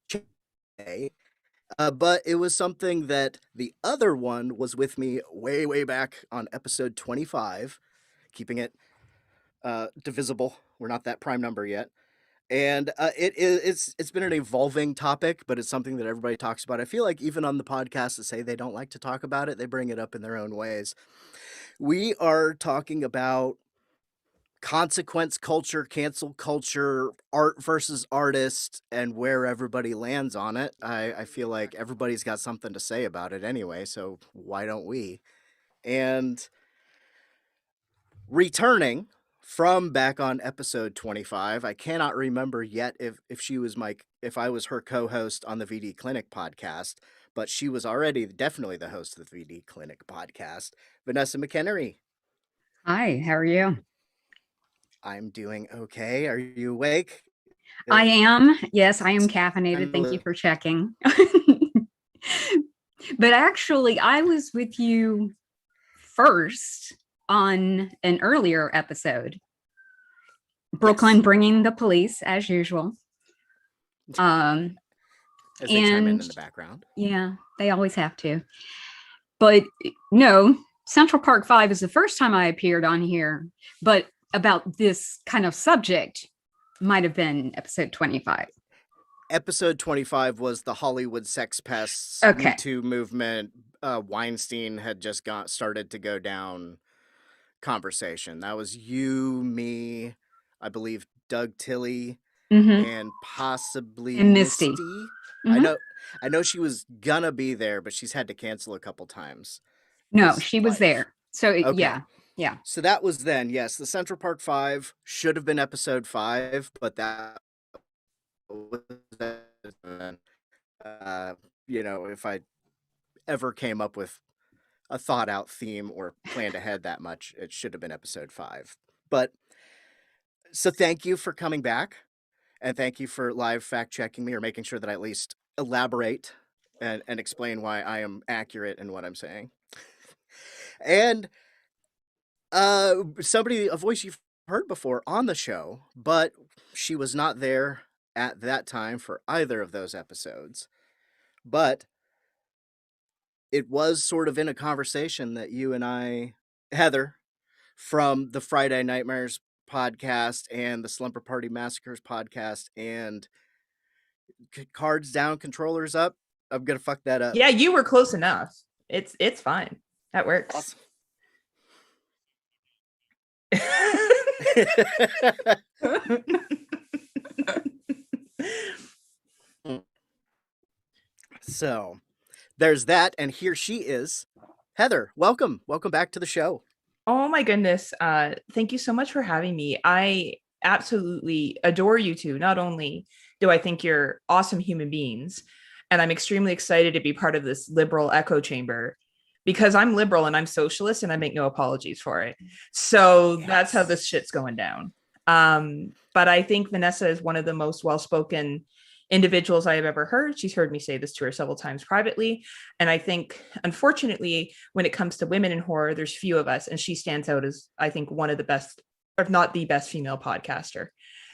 today, but it was something that the other one was with me way, way back on episode 25, keeping it divisible. We're not that prime number yet. And it's been an evolving topic, but it's something that everybody talks about. I feel like even on the podcast that say they don't like to talk about it, they bring it up in their own ways. We are talking about consequence culture, cancel culture, art versus artist, and where everybody lands on it. I feel like everybody's got something to say about it anyway, so why don't we? And returning from back on episode 25, I cannot remember yet if she was if I was her co-host on the VD Clinic podcast, but she was already definitely the host of the VD Clinic podcast. Vanessa McHenry. Hi, how are you? I'm doing okay. Are you awake? I am. Yes, I am caffeinated. Thank you for checking. But actually, I was with you first on an earlier episode. Brooklyn bringing the police as usual. As they chime in the background. Yeah, they always have to. But no, Central Park 5 is the first time I appeared on here, but about this kind of subject might have been episode 25. Episode 25 was the Hollywood sex pests, Me Too movement. Weinstein had just started to go down conversation. That was you, me, I believe Doug Tilley, and possibly Misty. Mm-hmm. I know she was gonna be there, but she's had to cancel a couple times. No, she was there. So okay. Yeah. So that was then. Yes, the Central Park 5 should have been episode 5, but that was if I ever came up with a thought out theme or planned ahead that much, it should have been episode 5. But so thank you for coming back, and thank you for live fact checking me or making sure that I at least elaborate and explain why I am accurate in what I'm saying. And a voice you've heard before on the show, but she was not there at that time for either of those episodes. But it was sort of in a conversation that you and I, Heather, from the Friday Nightmares podcast and the Slumber Party Massacres podcast and Cards Down, Controllers Up. I'm gonna fuck that up. Yeah, you were close enough. It's fine. That works. Awesome. So there's that, and here she is. Heather, welcome back to the show. Oh my goodness. Thank you so much for having me. I absolutely adore you two. Not only do I think you're awesome human beings, and I'm extremely excited to be part of this liberal echo chamber, because I'm liberal and I'm socialist and I make no apologies for it. So That's how this shit's going down. But I think Vanessa is one of the most well-spoken individuals I have ever heard. She's heard me say this to her several times privately. And I think, unfortunately, when it comes to women in horror, there's few of us. And she stands out as, I think, one of the best, if not the best female podcaster.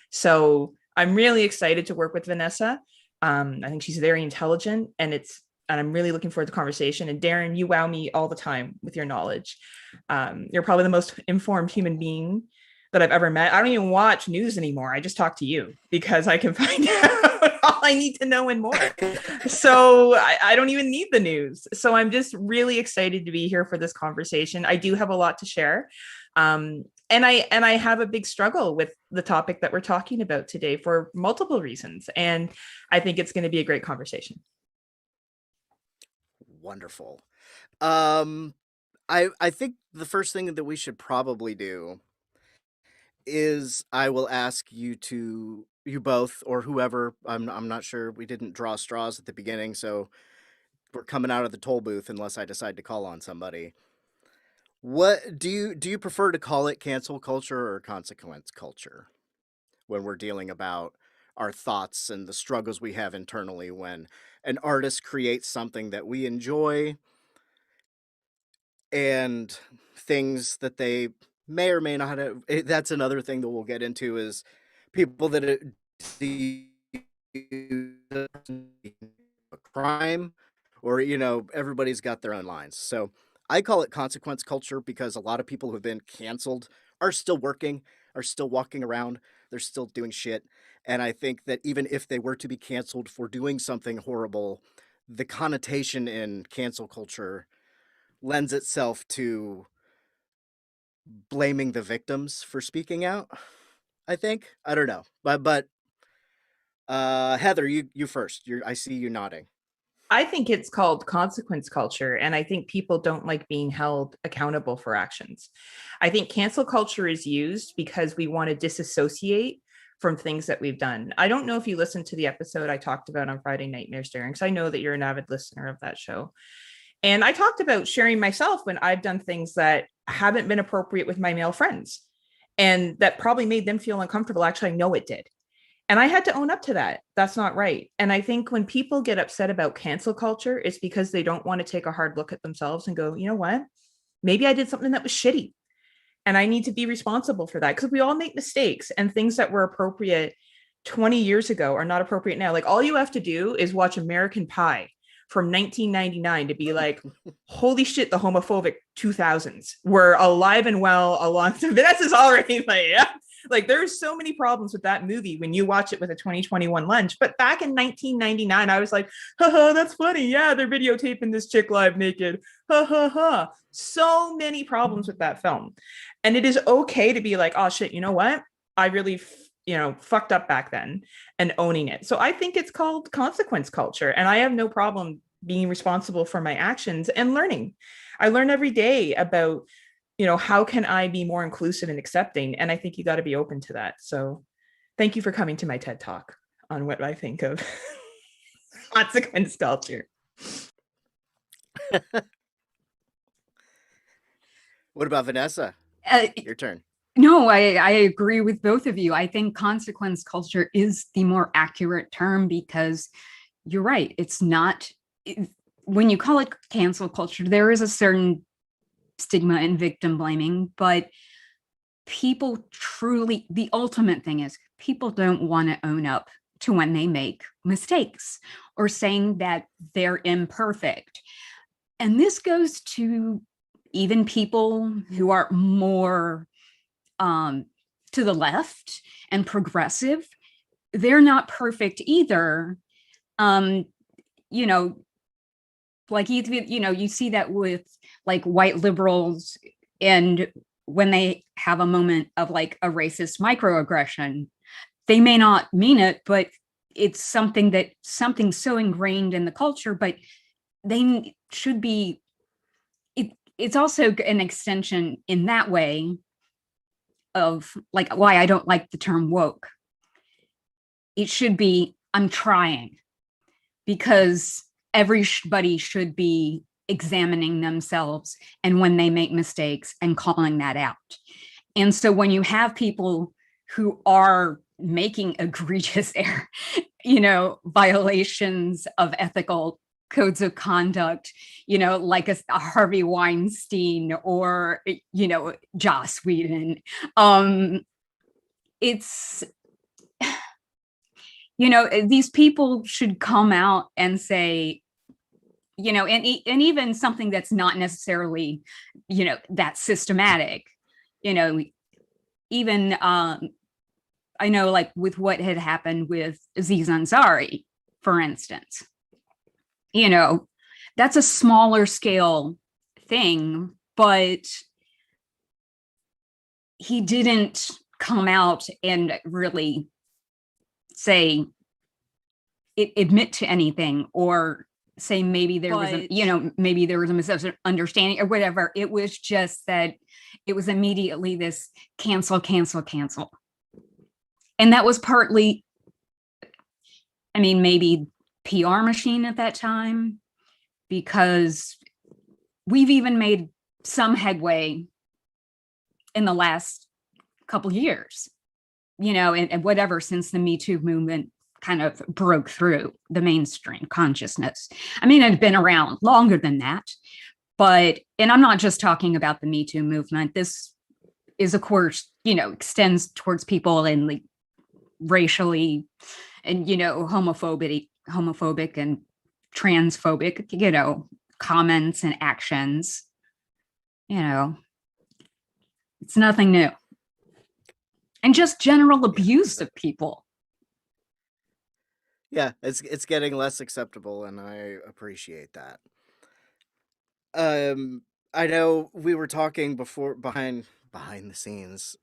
So I'm really excited to work with Vanessa. I think she's very intelligent, and I'm really looking forward to the conversation. And Darren, you wow me all the time with your knowledge. You're probably the most informed human being that I've ever met. I don't even watch news anymore. I just talk to you because I can find out all I need to know and more. So I don't even need the news. So I'm just really excited to be here for this conversation. I do have a lot to share. And I have a big struggle with the topic that we're talking about today for multiple reasons. And I think it's going to be a great conversation. Wonderful. I think the first thing that we should probably do is I will ask you both, or whoever, I'm not sure, we didn't draw straws at the beginning, so we're coming out of the toll booth unless I decide to call on somebody. What do you prefer to call it, cancel culture or consequence culture, when we're dealing about our thoughts and the struggles we have internally when an artist creates something that we enjoy and things that they may or may not have? That's another thing that we'll get into, is people that do a crime, or everybody's got their own lines. So I call it consequence culture because a lot of people who have been canceled are still working, are still walking around, they're still doing shit. And I think that even if they were to be canceled for doing something horrible, the connotation in cancel culture lends itself to blaming the victims for speaking out. I think. I don't know. But Heather, you first. I see you nodding. I think it's called consequence culture. And I think people don't like being held accountable for actions. I think cancel culture is used because we want to disassociate from things that we've done. I don't know if you listened to the episode I talked about on Friday Night Nightmare Staring, because I know that you're an avid listener of that show. And I talked about sharing myself when I've done things that haven't been appropriate with my male friends and that probably made them feel uncomfortable. Actually, I know it did. And I had to own up to that. That's not right. And I think when people get upset about cancel culture, it's because they don't want to take a hard look at themselves and go, you know what? Maybe I did something that was shitty and I need to be responsible for that, because we all make mistakes, and things that were appropriate 20 years ago are not appropriate now. Like, all you have to do is watch American Pie from 1999 to be like, holy shit, the homophobic 2000s were alive and well along. Vanessa's already like, yeah. Like, there's so many problems with that movie when you watch it with a 2021 lens. But back in 1999, I was like, haha, that's funny. Yeah, they're videotaping this chick live naked. Ha ha ha. So many problems with that film. And it is okay to be like, oh shit, you know what? I really, fucked up back then, and owning it. So I think it's called consequence culture. And I have no problem being responsible for my actions and learning. I learn every day about, how can I be more inclusive and accepting? And I think you got to be open to that. So thank you for coming to my TED Talk on what I think of consequence culture. What about Vanessa? Your turn. No, I agree with both of you. I think consequence culture is the more accurate term, because you're right. It's not, when you call it cancel culture, there is a certain stigma and victim blaming, but people truly, the ultimate thing is, people don't want to own up to when they make mistakes or saying that they're imperfect. And this goes to even people who are more to the left and progressive. They're not perfect either. Like, you see that with like white liberals, and when they have a moment of like a racist microaggression, they may not mean it, but it's something so ingrained in the culture, but they should be, it's also an extension in that way of like why I don't like the term woke. It should be, I'm trying, because everybody should be examining themselves and when they make mistakes and calling that out. And so when you have people who are making egregious violations of ethical codes of conduct, like a Harvey Weinstein or, Joss Whedon, it's, these people should come out and say, and even something that's not necessarily, that systematic, even I know, like with what had happened with Aziz Ansari, for instance, that's a smaller scale thing, but he didn't come out and really say, admit to anything, or say maybe there was a misunderstanding or whatever. It was just that it was immediately this cancel. And that was partly, maybe PR machine at that time, because we've even made some headway in the last couple years, and whatever, since the Me Too movement kind of broke through the mainstream consciousness. It had been around longer than that, and I'm not just talking about the Me Too movement. This is, of course, extends towards people in like racially, and homophobic and transphobic, comments and actions. It's nothing new. And just general abuse of people. Yeah, it's getting less acceptable, and I appreciate that. I know we were talking before behind the scenes,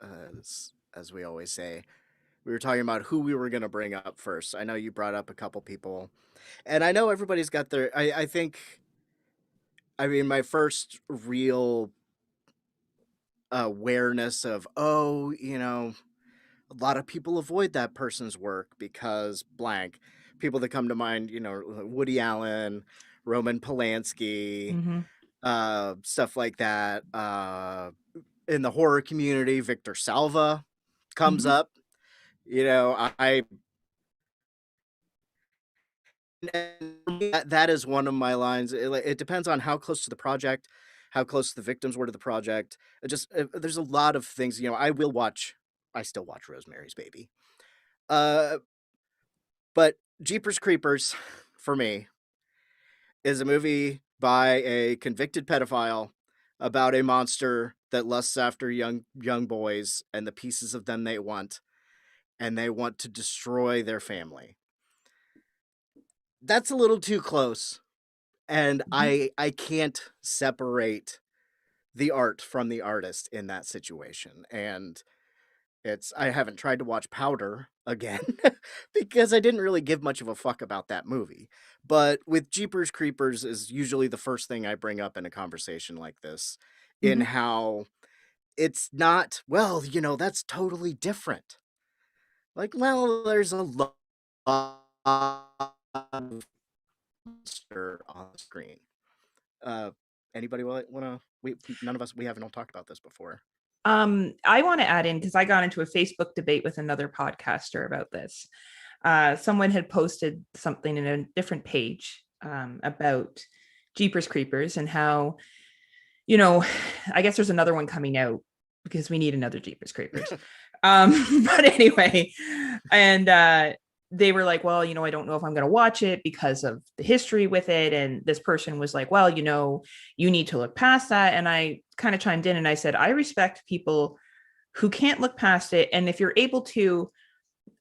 as we always say. We were talking about who we were going to bring up first. I know you brought up a couple people, and I know everybody's got their. I think. I mean, my first real awareness of a lot of people avoid that person's work because blank. People that come to mind, Woody Allen, Roman Polanski, Mm-hmm. stuff like that. In the horror community, Victor Salva comes Mhm. up. I and for me, that is one of my lines. It depends on how close to the project, how close the victims were to the project. There's a lot of things. I still watch Rosemary's Baby. Uh, but Jeepers Creepers, for me, is a movie by a convicted pedophile about a monster that lusts after young boys and the pieces of them they want, and they want to destroy their family. That's a little too close, and Mhm. I can't separate the art from the artist in that situation. And I haven't tried to watch Powder again because I didn't really give much of a fuck about that movie. But with Jeepers Creepers is usually the first thing I bring up in a conversation like this, in Mhm. how it's not, well, that's totally different. Like, well, there's a lot of monster on the screen. Uh, Anybody want to? None of us, we haven't all talked about this before. I want to add in because I got into a Facebook debate with another podcaster about this. Someone had posted something in a different page about Jeepers Creepers and how, I guess there's another one coming out because we need another Jeepers Creepers. But anyway, and they were like, well, I don't know if I'm going to watch it because of the history with it. And this person was like, well, you need to look past that. And I kind of chimed in and I said, I respect people who can't look past it. And if you're able to,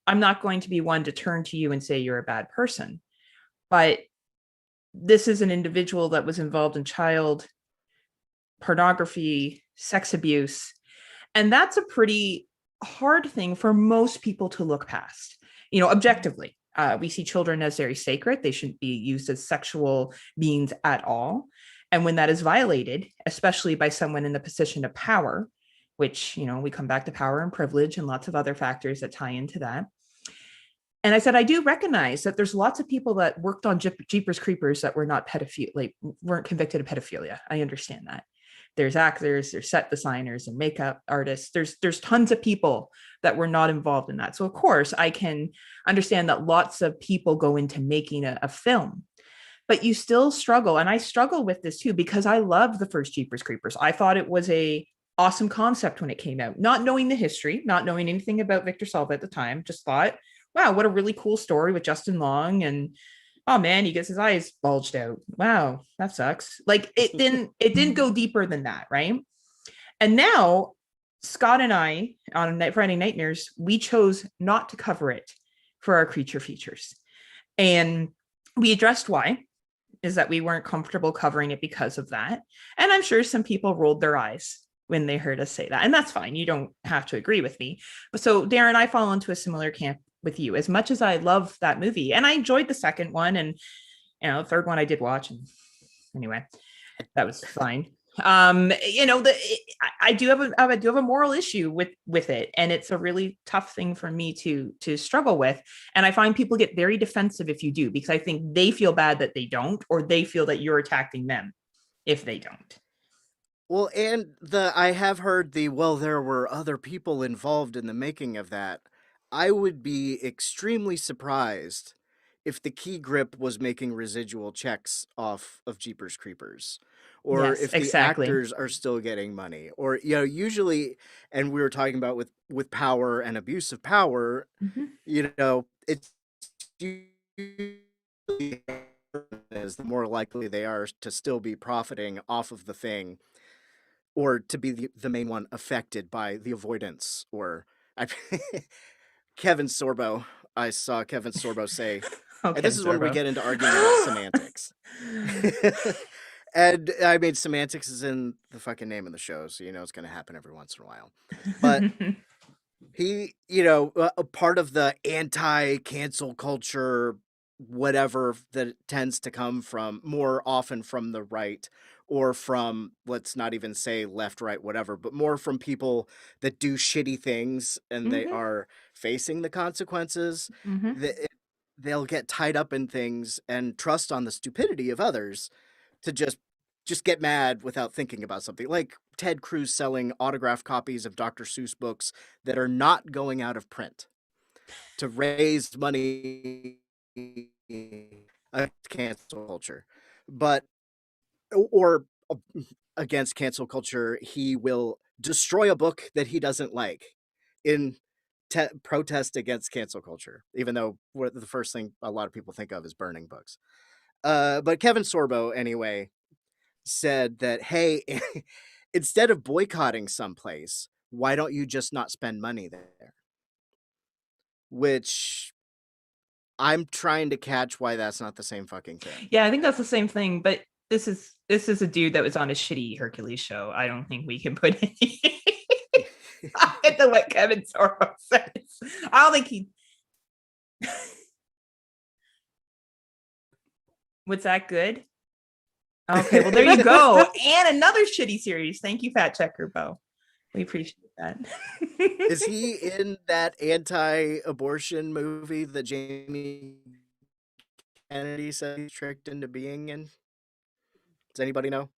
I'm not going to be one to turn to you and say you're a bad person. But this is an individual that was involved in child pornography, sex abuse. And that's a pretty hard thing for most people to look past, objectively. We see children as very sacred. They shouldn't be used as sexual beings at all. And when that is violated, especially by someone in the position of power, which, we come back to power and privilege and lots of other factors that tie into that. And I said, I do recognize that there's lots of people that worked on Jeepers Creepers that were not weren't convicted of pedophilia. I understand that. There's actors, there's set designers and makeup artists. There's tons of people that were not involved in that. So of course I can understand that lots of people go into making a film, but you still struggle. And I struggle with this too, because I love the first Jeepers Creepers. I thought it was a awesome concept when it came out, not knowing the history, not knowing anything about Victor Salva at the time, just thought, wow, what a really cool story with Justin Long. And oh man, he gets his eyes bulged out. Wow, that sucks. Like it didn't go deeper than that, right? And now Scott and I on Friday Nightmares, we chose not to cover it for our creature features. And we addressed why, is that we weren't comfortable covering it because of that. And I'm sure some people rolled their eyes when they heard us say that. And that's fine. You don't have to agree with me. But so Darren, I fall into a similar camp with you. As much as I love that movie, and I enjoyed the second one, and the third one I did watch, and anyway, that was fine. I do have a moral issue with it, and it's a really tough thing for me to struggle with. And I find people get very defensive if you do, because I think they feel bad that they don't, or they feel that you're attacking them if they don't. Well, and I have heard there were other people involved in the making of that. I would be extremely surprised if the key grip was making residual checks off of Jeepers Creepers, or Yes, if the exactly. actors are still getting money, or usually, and we were talking about with power and abuse of power, Mhm. it's is, the more likely they are to still be profiting off of the thing, or to be the main one affected by the avoidance. Or I, Kevin Sorbo, I saw Kevin Sorbo say, and this is when we get into arguing about semantics. And I mean, semantics is in the fucking name of the show, so you know it's going to happen every once in a while. But he, a part of the anti-cancel culture, whatever, that tends to come from more often from the right, or from, let's not even say left, right, whatever, but more from people that do shitty things and they are facing the consequences. They'll get tied up in things and trust on the stupidity of others to just get mad without thinking about something. Like Ted Cruz selling autographed copies of Dr. Seuss books that are not going out of print to raise money against cancel culture. But, or against cancel culture, he will destroy a book that he doesn't like in protest against cancel culture, even though the first thing a lot of people think of is burning books. But Kevin Sorbo, anyway, said that, hey, instead of boycotting someplace, why don't you just not spend money there? Which I'm trying to catch why that's not the same fucking thing. Yeah, I think that's the same thing, but this is a dude that was on a shitty Hercules show. I don't think we can put any into what Kevin Sorbo says. I don't think he. Was that good? Okay, well, there you go. And another shitty series. Thank you, Fat Checker Bo. We appreciate that. Is he in that anti-abortion movie that Jamie Kennedy said he's tricked into being in? Does anybody know?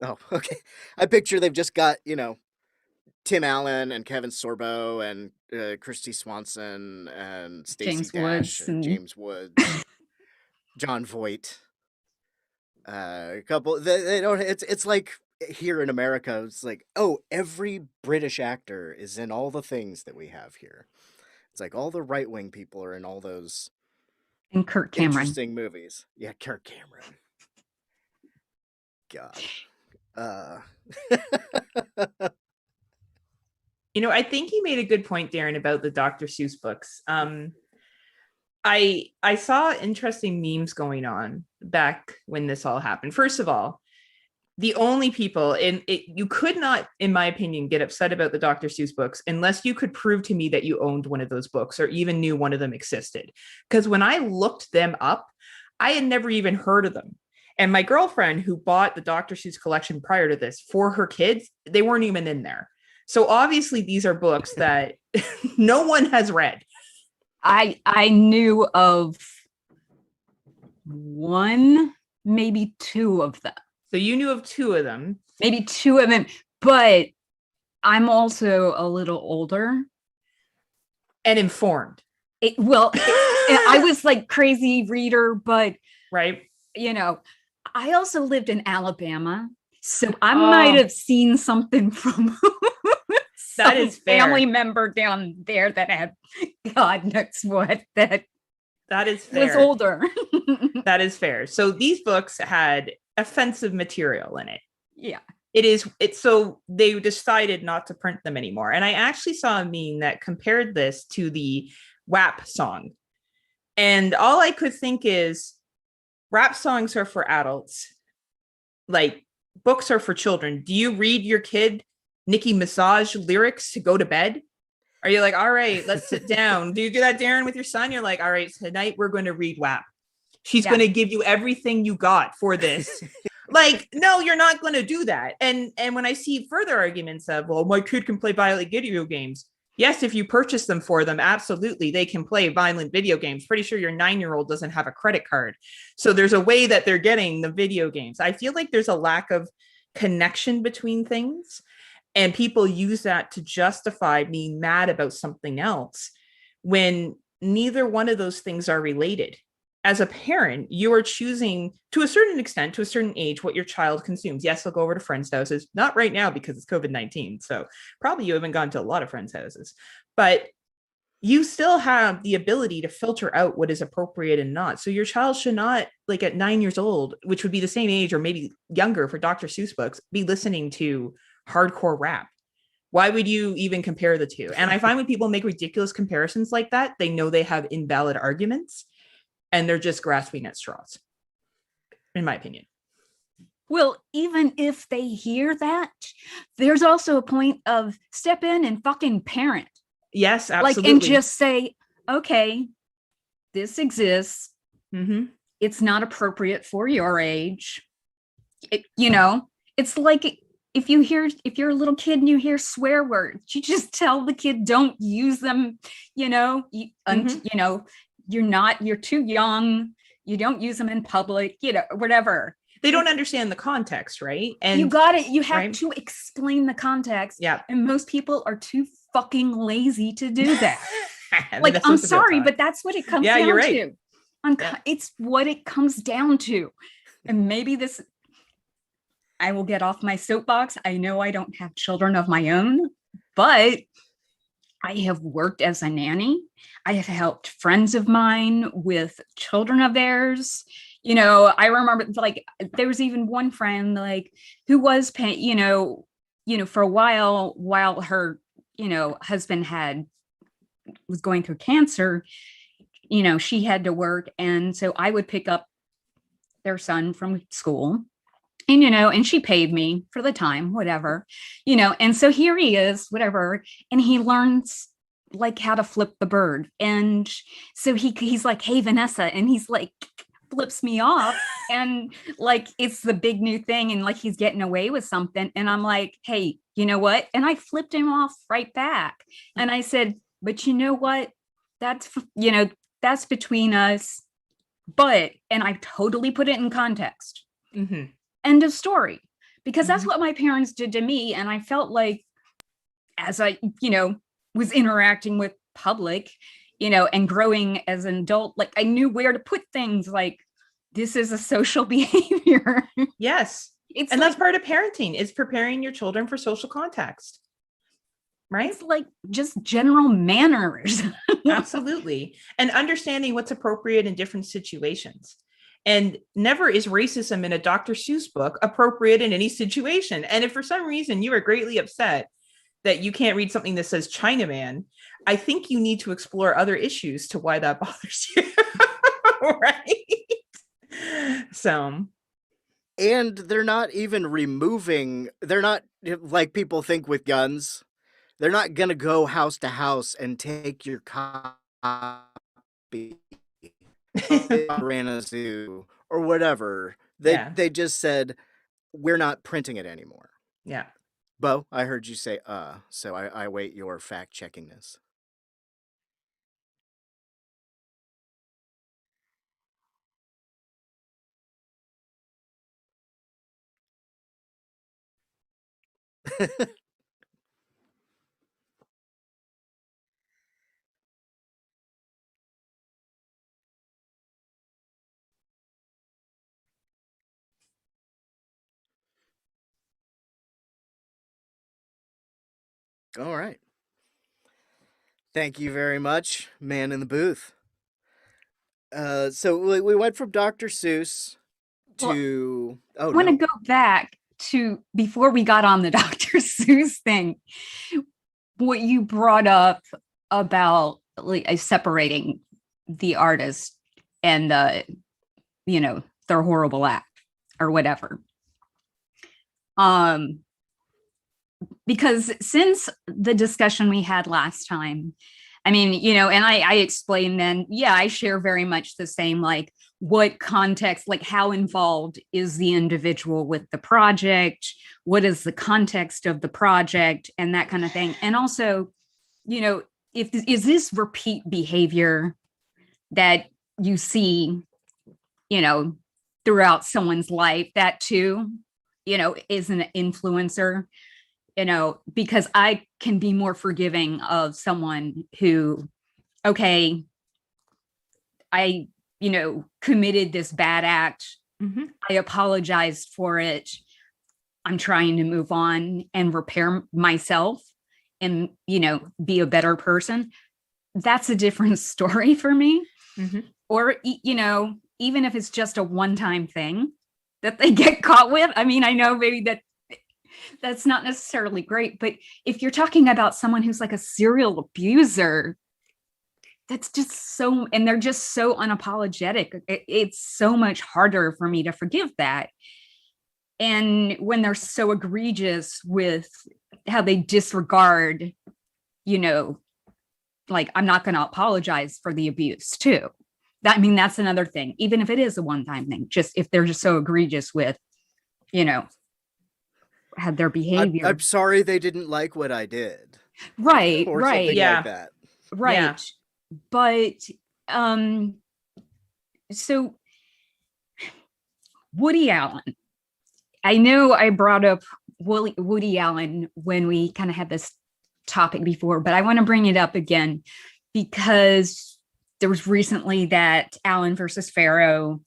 Oh, okay. I picture they've just got, Tim Allen and Kevin Sorbo and Christy Swanson and Stacey Dash and James Woods, John Voight. A couple. They don't. It's like here in America. It's like, oh, every British actor is in all the things that we have here. It's like all the right-wing people are in all those. And Kirk Cameron. Interesting movies. Yeah, Kirk Cameron. God. I think you made a good point, Darren, about the Dr. Seuss books. I saw interesting memes going on back when this all happened. First of all, the only people you could not, in my opinion, get upset about the Dr. Seuss books unless you could prove to me that you owned one of those books or even knew one of them existed. Because when I looked them up, I had never even heard of them. And my girlfriend, who bought the Dr. Seuss collection prior to this for her kids, they weren't even in there. So obviously these are books that no one has read. I knew of one, maybe two of them. So you knew of two of them. Maybe two of them, but I'm also a little older. And informed. I was like crazy reader, but right. I also lived in Alabama, so I might have seen something from that is family member down there that had God knows what that is fair. Was older. That is fair. So these books had offensive material in it. Yeah. It's so they decided not to print them anymore. And I actually saw a meme that compared this to the WAP song. And all I could think is rap songs are for adults. Like books are for children. Do you read your kid Nicki Minaj lyrics to go to bed? Are you like, all right, let's sit down? Do you do that, Darren, with your son? You're like, all right, tonight we're going to read WAP. She's going to give you everything you got for this. Like, no, you're not going to do that. And when I see further arguments of, well, my kid can play violent video games. Yes, if you purchase them for them, absolutely, they can play violent video games. Pretty sure your 9-year-old doesn't have a credit card. So there's a way that they're getting the video games. I feel like there's a lack of connection between things. And people use that to justify being mad about something else when neither one of those things are related. As a parent, you are choosing to a certain extent, to a certain age, what your child consumes. Yes, they'll go over to friends' houses. Not right now because it's COVID-19. So probably you haven't gone to a lot of friends' houses. But you still have the ability to filter out what is appropriate and not. So your child should not, like at 9 years old, which would be the same age or maybe younger for Dr. Seuss books, be listening to hardcore rap. Why would you even compare the two? And I find when people make ridiculous comparisons like that, they know they have invalid arguments and they're just grasping at straws, in my opinion. Well, even if they hear that, there's also a point of step in and fucking parent. Yes, absolutely. Like, and just say, okay, this exists. Mm-hmm. It's not appropriate for your age. It's like if you're a little kid and you hear swear words, you just tell the kid, don't use them. You're too young. You don't use them in public, whatever. They don't understand the context, right? And you have to explain the context. Yeah. And most people are too fucking lazy to do that. Like, I'm sorry, but that's what it comes down you're right. to. It's what it comes down to. And maybe I will get off my soapbox. I know I don't have children of my own, but I have worked as a nanny. I have helped friends of mine with children of theirs. I remember, like, there was even one friend, like, who was paying, for a while her, husband was going through cancer, she had to work. And so I would pick up their son from school and, and she paid me for the time, whatever, and so here he is, whatever. And he learns like how to flip the bird. And so he's like, hey, Vanessa. And he's like, flips me off and like it's the big new thing and like he's getting away with something, and I'm like, hey, you know what? And I flipped him off right back and I said, but you know what, that's between us. And I totally put it in context. Mm-hmm. End of story. Because that's what my parents did to me. And I felt like as I was interacting with public, and growing as an adult, like I knew where to put things, like this is a social behavior. Yes. That's part of parenting, is preparing your children for social context. Right? It's like just general manners. Absolutely. And understanding what's appropriate in different situations. And never is racism in a Dr. Seuss book appropriate in any situation. And if for some reason you are greatly upset that you can't read something that says Chinaman, I think you need to explore other issues to why that bothers you. Right? So. And they're not even they're not, like people think with guns, they're not going to go house to house and take your copy ran a zoo or whatever. They just said, we're not printing it anymore. Yeah. Bo, I heard you say, so I await your fact checking this. All right. Thank you very much, man in the booth. So we went from Dr. Seuss to... I want to go back to before we got on the Dr. Seuss thing. What you brought up about separating the artist and their horrible act or whatever. Because since the discussion we had last time, I mean, and I explained then, I share very much the same, like what context, like how involved is the individual with the project? What is the context of the project and that kind of thing? And also, is this repeat behavior that you see, throughout someone's life, that too, is an influencer? Because I can be more forgiving of someone who, okay, I, committed this bad act. Mm-hmm. I apologized for it. I'm trying to move on and repair myself and, be a better person. that's a different story for me. Mm-hmm. Or, you know, even if it's just a one-time thing that they get caught with. I mean, I know maybe that's not necessarily great, but if you're talking about someone who's like a serial abuser, that's just so, and they're just so unapologetic. It's so much harder for me to forgive that. And when they're so egregious with how they disregard, you know, like, I'm not going to apologize for the abuse too. I mean, that's another thing, even if it is a one-time thing, just if they're just so egregious with, you know, had their behavior. I'm sorry they didn't like what I did. Right, or right. something Yeah. like that. Right. Yeah. But so Woody Allen. I know I brought up Woody Allen when we kind of had this topic before, but I want to bring it up again because there was recently that Allen versus Farrow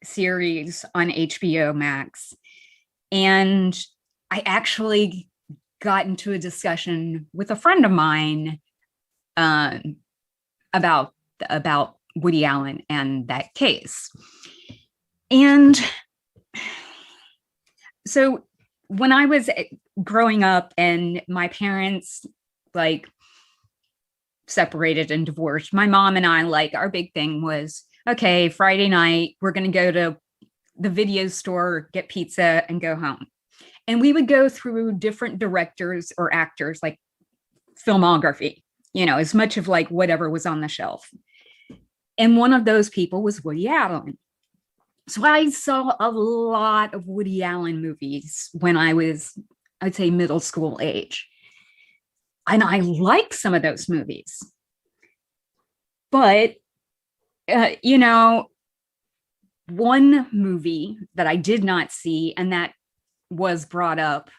series on HBO Max. And I actually got into a discussion with a friend of mine about Woody Allen and that case. And so when I was growing up and my parents like separated and divorced, my mom and I, like, our big thing was, okay, Friday night, we're going to go to the video store, get pizza and go home. And we would go through different directors or actors, like filmography, you know, as much of like whatever was on the shelf. And one of those people was Woody Allen. So I saw a lot of Woody Allen movies when I was, I'd say, middle school age. And I liked some of those movies. But, you know, one movie that I did not see, and that was brought up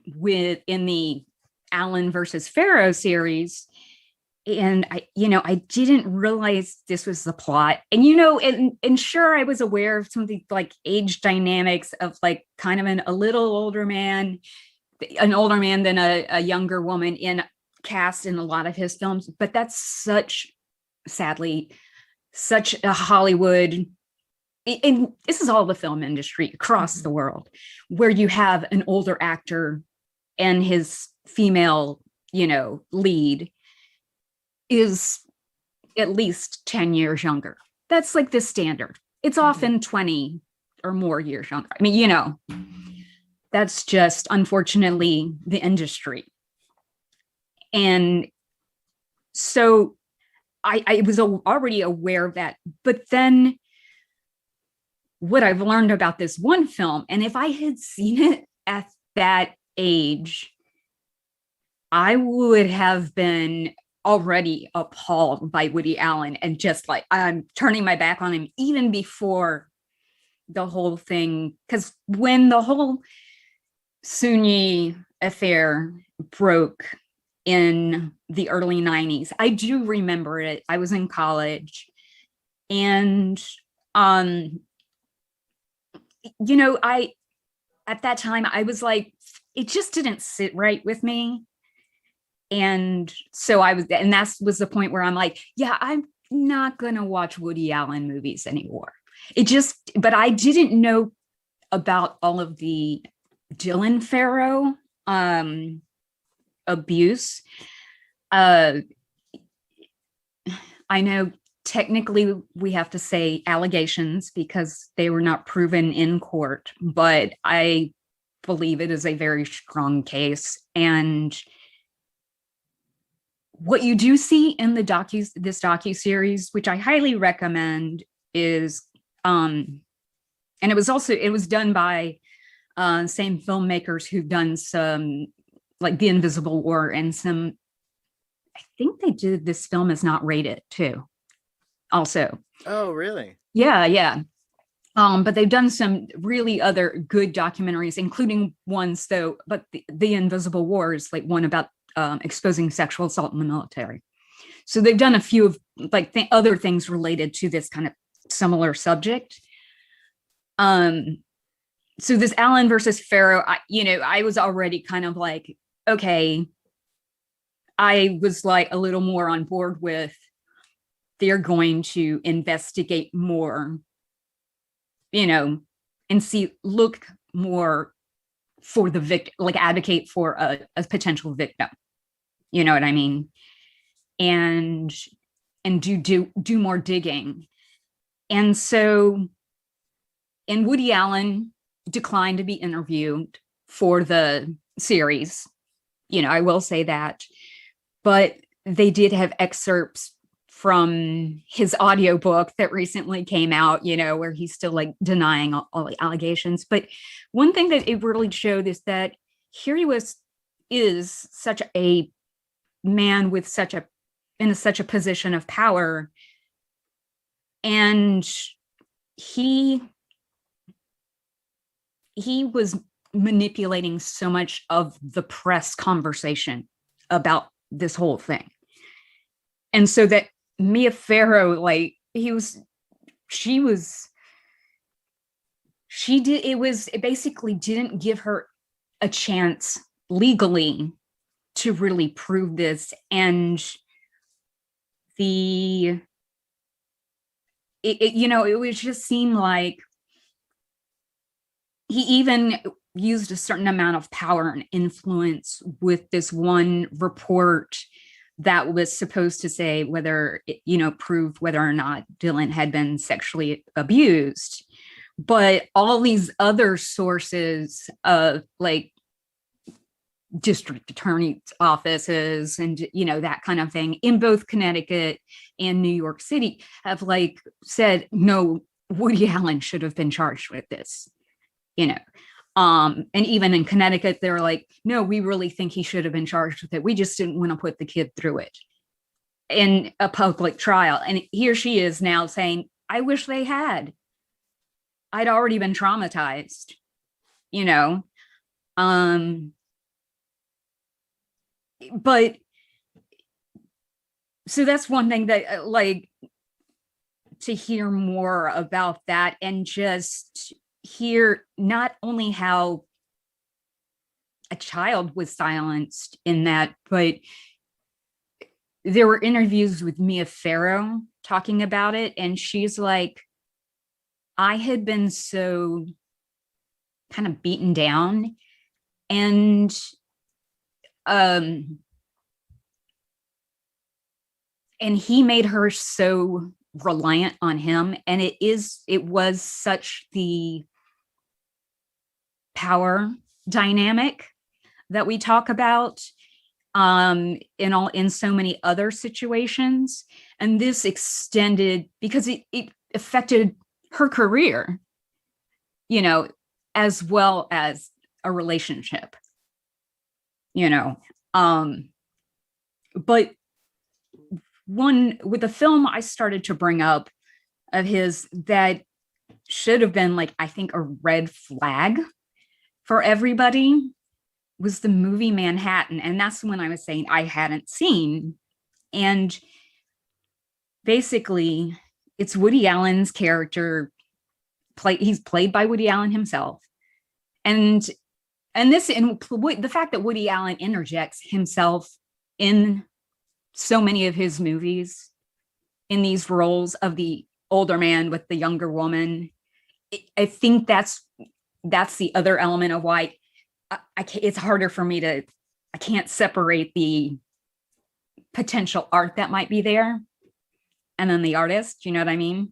in the Allen versus Farrow series. And I didn't realize this was the plot. And, you know, and sure, I was aware of some of the like age dynamics of like kind of an older man than a younger woman cast in a lot of his films. But that's sadly, such a Hollywood, and this is all the film industry across the world, where you have an older actor and his female, you know, lead is at least 10 years younger. That's like the standard. It's often 20 or more years younger. I mean, you know, that's just unfortunately the industry. And so I was already aware of that. But then what I've learned about this one film, and if I had seen it at that age, I would have been already appalled by Woody Allen and just like, I'm turning my back on him even before the whole thing. Because when the whole Soon-Yi affair broke in the early 90s, I do remember it. I was in college, and you know, at that time I was like, it just didn't sit right with me. And so that was the point where I'm like, yeah, I'm not going to watch Woody Allen movies anymore. But I didn't know about all of the Dylan Farrow abuse. I know technically we have to say allegations because they were not proven in court, but I believe it is a very strong case. And what you do see in this docuseries, which I highly recommend, is and it was done by same filmmakers who've done some like The Invisible War and some, I think they did This Film Is Not Rated too also. Oh, really? Yeah. But they've done some really other good documentaries, including ones though, but the Invisible War is like one about exposing sexual assault in the military. So they've done a few of like other things related to this kind of similar subject. So this Allen versus Farrow, I was already kind of like, okay, I was like a little more on board with they're going to investigate more, and look more for the victim, like advocate for a potential victim. You know what I mean? And do more digging. And so, and Woody Allen declined to be interviewed for the series. I will say that. But they did have excerpts from his audiobook that recently came out, where he's still like denying all the allegations. But one thing that it really showed is that here he is such a man with such a position of power. And he was manipulating so much of the press conversation about this whole thing. And so that Mia Farrow, it basically didn't give her a chance legally to really prove this. And it was just seemed like he even used a certain amount of power and influence with this one report that was supposed to say whether, proved whether or not Dylan had been sexually abused. But all these other sources of like district attorney's offices and, that kind of thing in both Connecticut and New York City have said, no, Woody Allen should have been charged with this, and even in Connecticut, they're like, no, we really think he should have been charged with it. We just didn't want to put the kid through it in a public trial. And here she is now saying, I wish they had. I'd already been traumatized, but so that's one thing that to hear more about that and just hear not only how a child was silenced in that, but there were interviews with Mia Farrow talking about it. And she's like, I had been so kind of beaten down and he made her so reliant on him. And it was such the power dynamic that we talk about in so many other situations. And this extended because it affected her career, as well as a relationship, but one with the film I started to bring up of his that should have been I think a red flag for everybody was the movie Manhattan. And that's the one I was saying I hadn't seen. And basically it's Woody Allen's character he's played by Woody Allen himself. And the fact that Woody Allen interjects himself in so many of his movies in these roles of the older man with the younger woman, I think that's the other element of why it's harder for me I can't separate the potential art that might be there and then the artist, you know what I mean?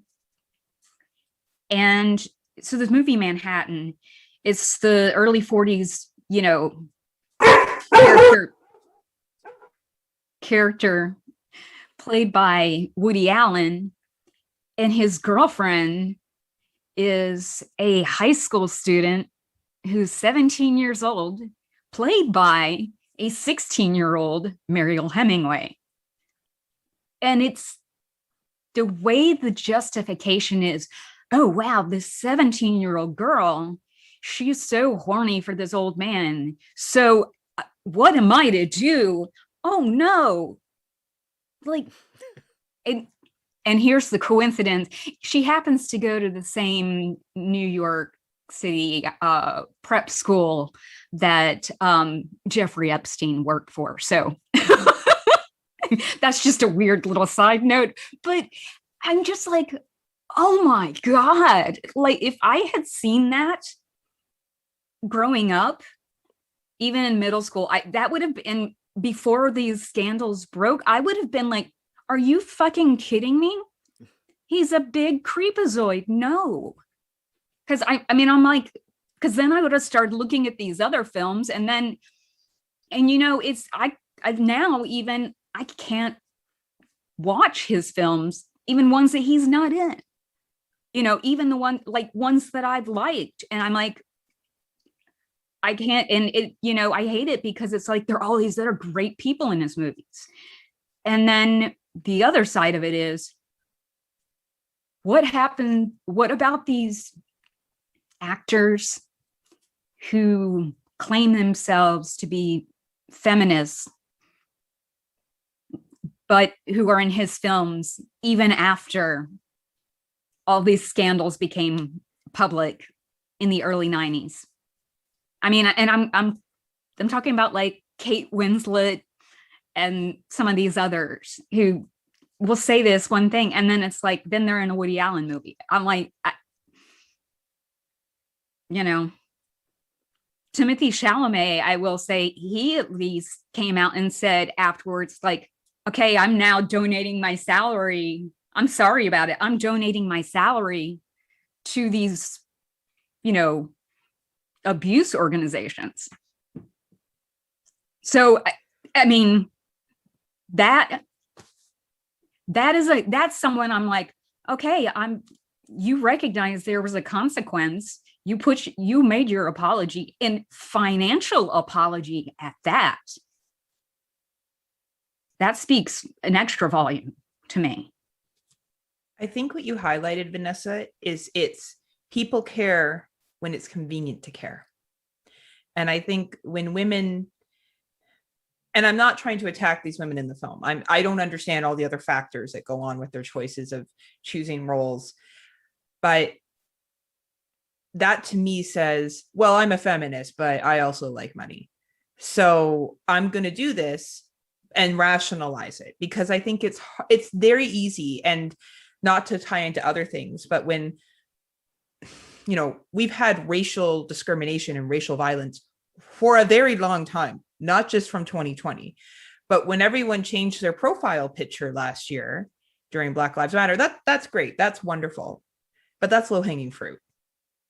And so this movie Manhattan, it's the early 40s, character played by Woody Allen, and his girlfriend is a high school student who's 17 years old, played by a 16-year-old Mariel Hemingway. And it's the way the justification is, oh, wow, this 17-year-old girl, she's so horny for this old man. So what am I to do? Oh, no. And here's the coincidence. She happens to go to the same New York City prep school that Jeffrey Epstein worked for. So That's just a weird little side note. But I'm just like, oh my God. Like, if I had seen that growing up, even in middle school, that would have been before these scandals broke. I would have been like, are you fucking kidding me? He's a big creepazoid. No. Because I'm like, because then I would have started looking at these other films, and it's I now even I can't watch his films, even ones that he's not in. Even the ones that I've liked, and I'm like, I can't. And I hate it because it's like there are all these other great people in his movies, and then the other side of it is, what happened? What about these actors who claim themselves to be feminists, but who are in his films even after all these scandals became public in the early 90s? I mean, and I'm talking about like Kate Winslet and some of these others who will say this one thing, and then it's like, then they're in a Woody Allen movie. I'm like, Timothy Chalamet, I will say, he at least came out and said afterwards, like, okay, I'm now donating my salary. I'm sorry about it. I'm donating my salary to these, abuse organizations. So, I mean, that's someone I'm like, okay, you recognize there was a consequence. You made your apology, and financial apology at that. That speaks an extra volume to me. I think what you highlighted, Vanessa, is it's people care when it's convenient to care. And I think when women, and I'm not trying to attack these women in the film. I don't understand all the other factors that go on with their choices of choosing roles. But that to me says, well, I'm a feminist, but I also like money. So I'm going to do this and rationalize it, because I think it's very easy, and not to tie into other things, but when, we've had racial discrimination and racial violence for a very long time, not just from 2020, but when everyone changed their profile picture last year during Black Lives Matter, that's great. That's wonderful. But that's low-hanging fruit.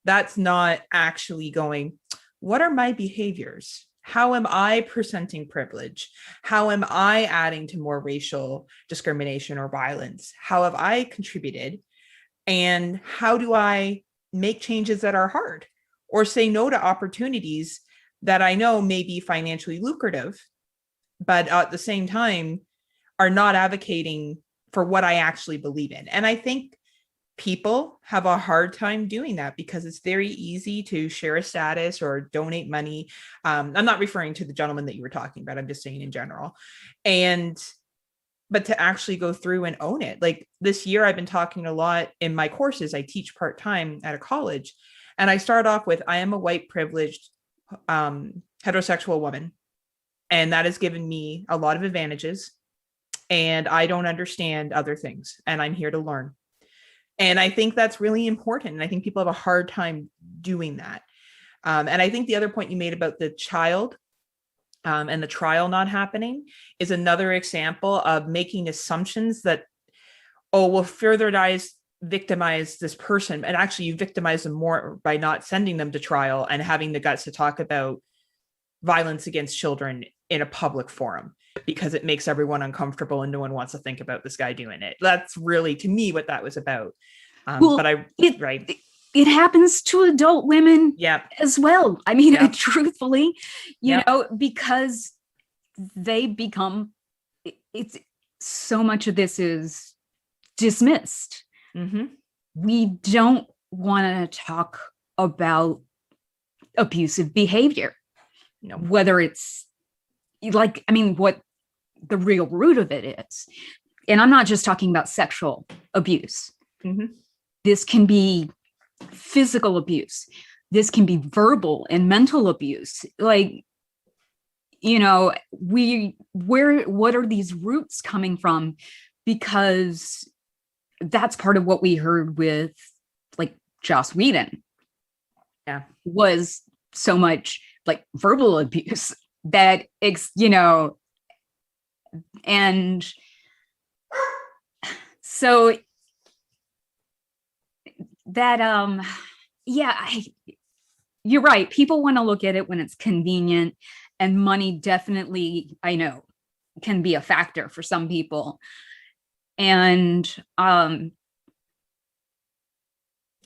That's not actually going, what are my behaviors? How am I presenting privilege? How am I adding to more racial discrimination or violence? How have I contributed? And how do I make changes that are hard, or say no to opportunities that I know may be financially lucrative, but at the same time are not advocating for what I actually believe in? And I think people have a hard time doing that because it's very easy to share a status or donate money. I'm not referring to the gentleman that you were talking about. I'm just saying in general. But to actually go through and own it. Like this year, I've been talking a lot in my courses. I teach part-time at a college. And I start off with, I am a white privileged heterosexual woman. And that has given me a lot of advantages. And I don't understand other things. And I'm here to learn. And I think that's really important. And I think people have a hard time doing that. And I think the other point you made about the child and the trial not happening is another example of making assumptions that, we'll further victimize this person. And actually you victimize them more by not sending them to trial and having the guts to talk about violence against children in a public forum, because it makes everyone uncomfortable and no one wants to think about this guy doing it. That's really, to me, what that was about. It happens to adult women as well. I mean, truthfully, you know, because they become, it's so much of this is dismissed. Mm-hmm. We don't want to talk about abusive behavior. You know, whether it's like, I mean, what the real root of it is. And I'm not just talking about sexual abuse. Mm-hmm. This can be physical abuse. This can be verbal and mental abuse. Like, what are these roots coming from? Because that's part of what we heard with like Joss Whedon. Yeah. Was so much like verbal abuse that, and so that, you're right. People want to look at it when it's convenient, and money definitely, I know, can be a factor for some people. And I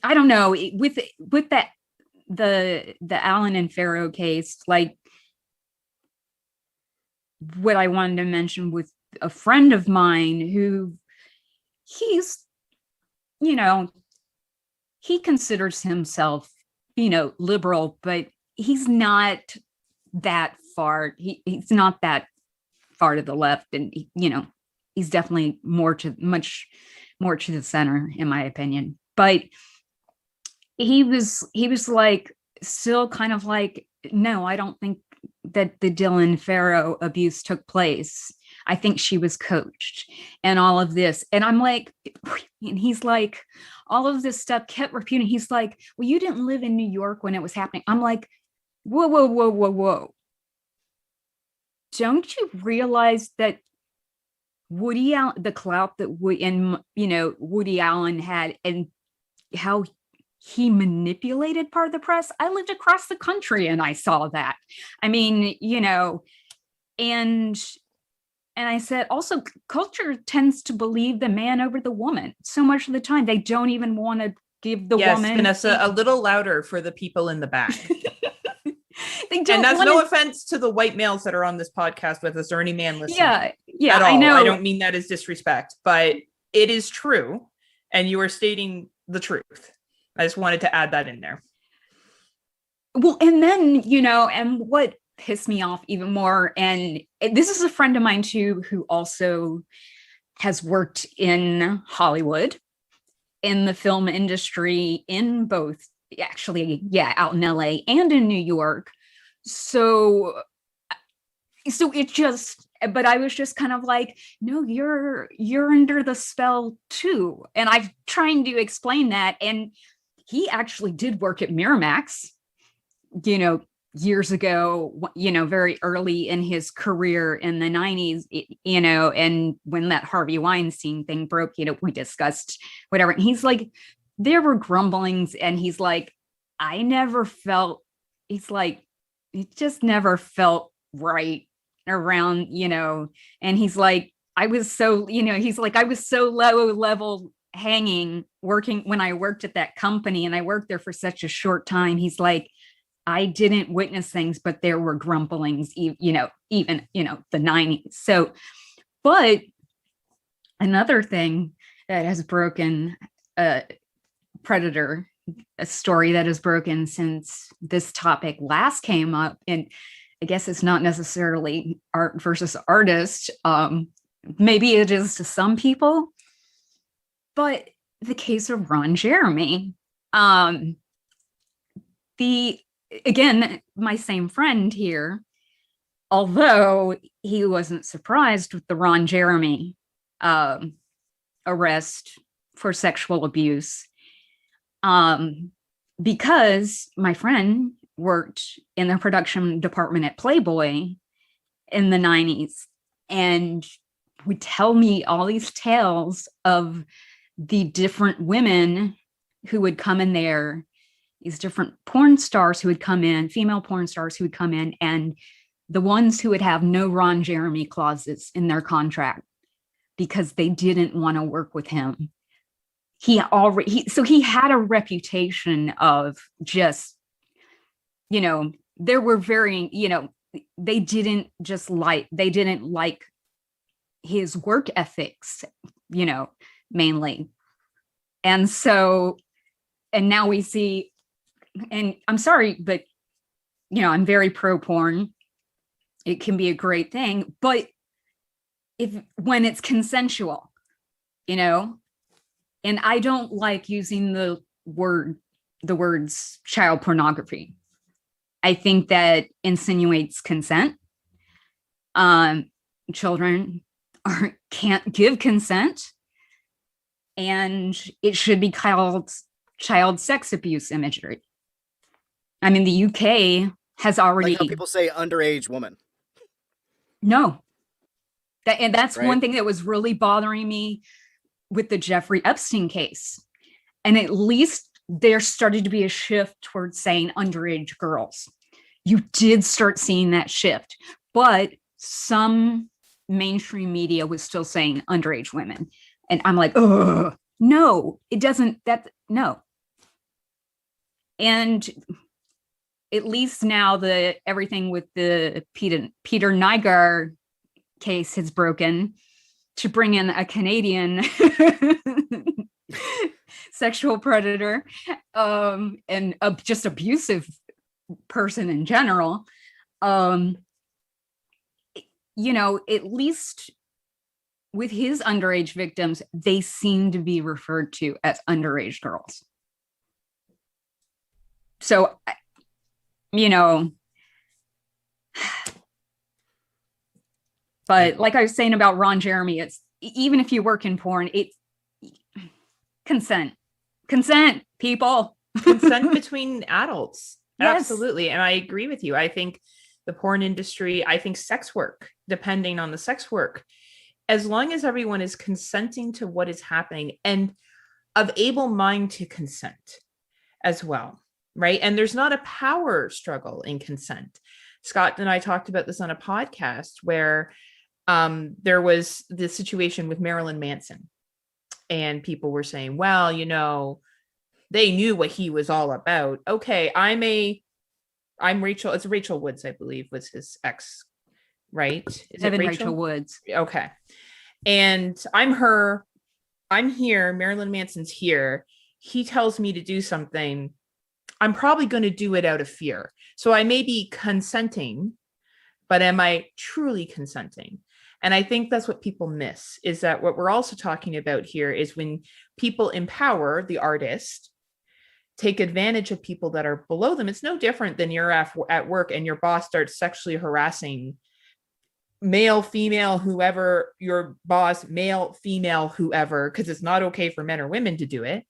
don't know, with that, the Allen and Farrow case, like what I wanted to mention with a friend of mine who he's, he considers himself, liberal, but he's not that far. He's not that far to the left. And, he's definitely much more to the center, in my opinion. But he was like, still kind of like, no, I don't think that the Dylan Farrow abuse took place. I think she was coached and all of this. And I'm like, and he's like, all of this stuff kept repeating. He's like, well, you didn't live in New York when it was happening. I'm like, whoa. Don't you realize that Woody Allen, the clout that Woody Allen had, and how he manipulated part of the press? I lived across the country and I saw that. I mean, and I said, also, culture tends to believe the man over the woman so much of the time. They don't even want to give the woman. Yes, Vanessa, a little louder for the people in the back. They don't. And that's no offense to the white males that are on this podcast with us or any man listening. Yeah, at all. I know. I don't mean that as disrespect, but it is true. And you are stating the truth. I just wanted to add that in there. Well, and then, and what pissed me off even more, and this is a friend of mine too, who also has worked in Hollywood, in the film industry, in both, actually, out in LA and in New York. So it just, but I was just kind of like, no, you're under the spell too. And I've trying to explain that. And he actually did work at Miramax, years ago, very early in his career in the 90s, and when that Harvey Weinstein thing broke, we discussed whatever. And he's like, there were grumblings, and he's like, he's like, it just never felt right around, and he's like, I was so, he's like, I was so low level hanging working when I worked at that company, and I worked there for such a short time. He's like, I didn't witness things, but there were grumblings, even the 90s. So, but another thing that has broken, Predator, a story that has broken since this topic last came up, and I guess it's not necessarily art versus artist. Maybe it is to some people, but the case of Ron Jeremy. Again, my same friend here, although he wasn't surprised with the Ron Jeremy arrest for sexual abuse, because my friend worked in the production department at Playboy in the 90s and would tell me all these tales of the different women who would come in there, these different porn stars who would come in, female porn stars who would come in, and the ones who would have no Ron Jeremy clauses in their contract because they didn't want to work with him. He had a reputation of just, there were very, they didn't like his work ethics, mainly. And so, and now we see, and I'm sorry, but, I'm very pro porn. It can be a great thing, but when it's consensual, and I don't like using the words child pornography. I think that insinuates consent. Children can't give consent, and it should be called child sex abuse imagery. I mean, the UK has already, like how people say underage woman. No. And that's Right. one thing that was really bothering me with the Jeffrey Epstein case. And at least there started to be a shift towards saying underage girls. You did start seeing that shift, but some mainstream media was still saying underage women. And I'm like, oh, no, it doesn't, no. And at least now everything with the Peter Nygaard case has broken to bring in a Canadian sexual predator and just abusive person in general. At least with his underage victims, they seem to be referred to as underage girls. So, but like I was saying about Ron Jeremy, it's even if you work in porn, it's consent, people. Consent between adults. Yes. Absolutely. And I agree with you. I think the porn industry, I think sex work, depending on the sex work, as long as everyone is consenting to what is happening and of able mind to consent as well, right? And there's not a power struggle in consent. Scott and I talked about this on a podcast where there was this situation with Marilyn Manson, and people were saying, well, they knew what he was all about. Okay, I'm Rachel. It's Rachel Woods, I believe, was his ex, right? Is Evan it Rachel Woods. Okay. And I'm her. I'm here. Marilyn Manson's here. He tells me to do something. I'm probably going to do it out of fear. So I may be consenting, but am I truly consenting? And I think that's what people miss, is that what we're also talking about here is when people empower the artist, take advantage of people that are below them. It's no different than you're at work and your boss starts sexually harassing male, female, whoever, your boss, male, female, whoever, because it's not okay for men or women to do it.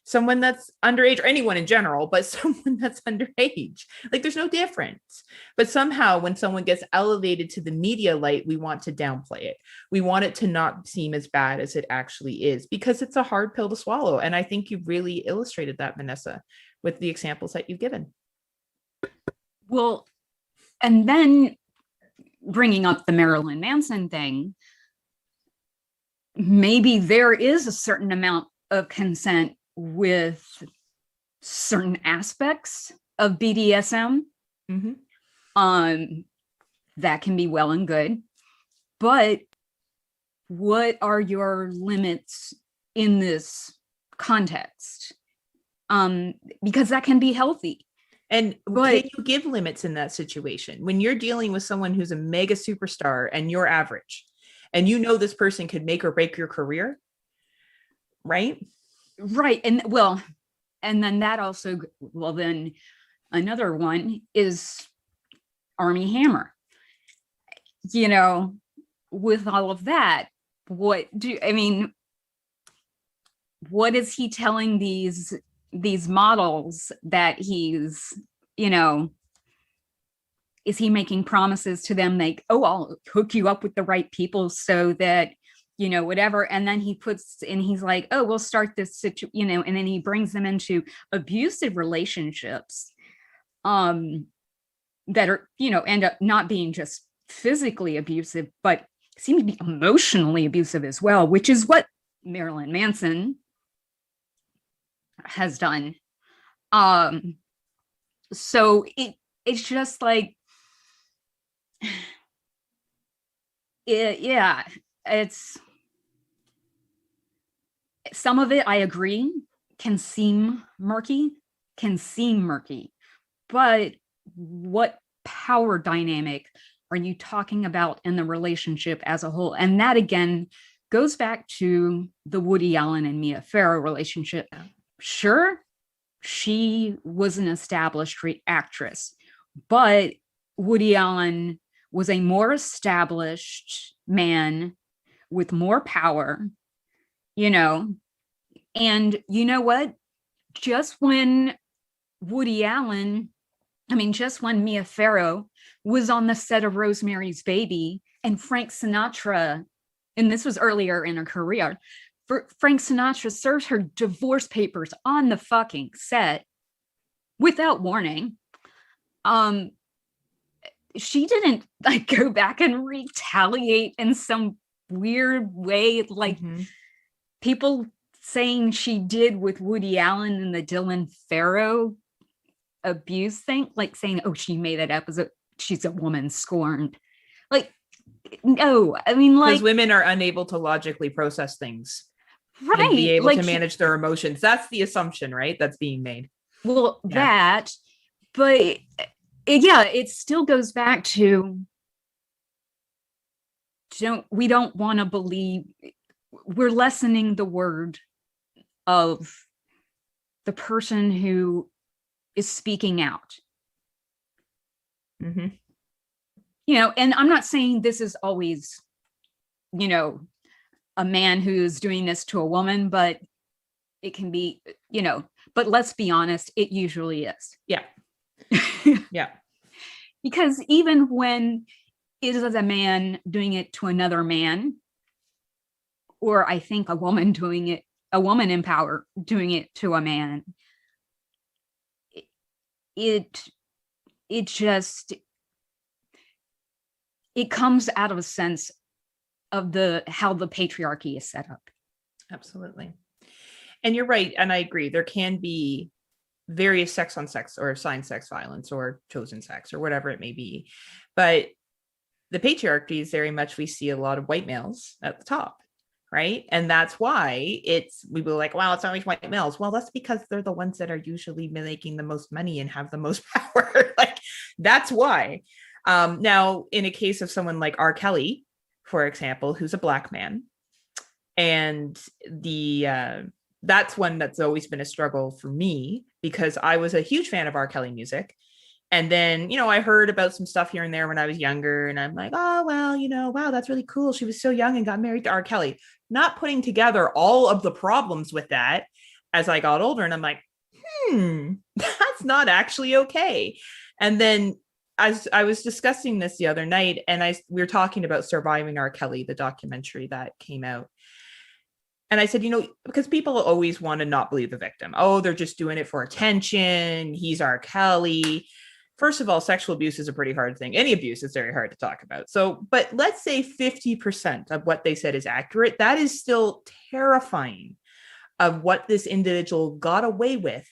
Someone that's underage, or anyone in general, but someone that's underage, like there's no difference. But somehow when someone gets elevated to the media light, we want to downplay it. We want it to not seem as bad as it actually is, because it's a hard pill to swallow. And I think you really illustrated that, Vanessa, with the examples that you've given. Well, and then bringing up the Marilyn Manson thing, maybe there is a certain amount of consent with certain aspects of BDSM. Mm-hmm. That can be well and good, but what are your limits in this context? Because that can be healthy. And can you give limits in that situation when you're dealing with someone who's a mega superstar and you're average, and this person could make or break your career, right? Right. And then that also, then another one is Armie Hammer. With all of that, what is he telling these models that he's, is he making promises to them like, oh, I'll hook you up with the right people so that, whatever. And then he's like, oh, we'll start this and then he brings them into abusive relationships that are, end up not being just physically abusive, but seem to be emotionally abusive as well, which is what Marilyn Manson has done. So it's just like, it's some of it, I agree, can seem murky, but what power dynamic are you talking about in the relationship as a whole? And that again goes back to the Woody Allen and Mia Farrow relationship. Sure, she was an established actress, but Woody Allen was a more established man with more power, you know. And you know what? Just when just when Mia Farrow was on the set of Rosemary's Baby and Frank Sinatra, and this was earlier in her career, Frank Sinatra serves her divorce papers on the fucking set without warning. She didn't like go back and retaliate in some weird way, like people saying she did with Woody Allen and the Dylan Farrow abuse thing, like saying, oh, she made that episode, she's a woman scorned. Like, no, I mean, like, because women are unable to logically process things, right? And be able like, to manage their emotions. That's the assumption, right? That's being made. Well, that, but it still goes back to we don't want to believe, we're lessening the word of the person who is speaking out. Mm-hmm. You know, and I'm not saying this is always, you know, a man who's doing this to a woman, but it can be, you know, but let's be honest, it usually is. Yeah. Yeah. Because even when it is a man doing it to another man, or I think a woman in power doing it to a man, it comes out of a sense of how the patriarchy is set up. Absolutely. And you're right. And I agree. There can be various sex on sex or assigned sex violence or chosen sex or whatever it may be. But the patriarchy is very much, we see a lot of white males at the top, right? And that's why we were like, wow, it's always white males. Well, that's because they're the ones that are usually making the most money and have the most power. Like, that's why. Now, in a case of someone like R. Kelly, for example, who's a Black man, and that's one that's always been a struggle for me, because I was a huge fan of R. Kelly music. And then, you know, I heard about some stuff here and there when I was younger, and I'm like, oh, well, you know, wow, that's really cool. She was so young and got married to R. Kelly, not putting together all of the problems with that as I got older. And I'm like, that's not actually okay. And then as I was discussing this the other night, and we were talking about Surviving R. Kelly, the documentary that came out. And I said, you know, because people always want to not believe the victim. Oh, they're just doing it for attention. He's R. Kelly. First of all, sexual abuse is a pretty hard thing. Any abuse is very hard to talk about. So, but let's say 50% of what they said is accurate. That is still terrifying of what this individual got away with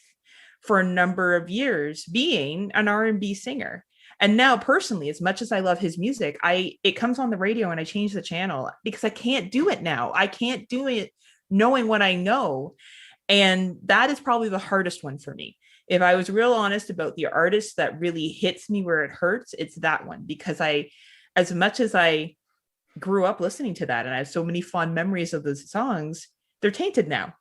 for a number of years, being an R&B singer. And now, personally, as much as I love his music, it comes on the radio and I change the channel because I can't do it now. I can't do it knowing what I know. And that is probably the hardest one for me. If I was real honest about the artist that really hits me where it hurts, it's that one, because as much as I grew up listening to that and I have so many fond memories of those songs, they're tainted now.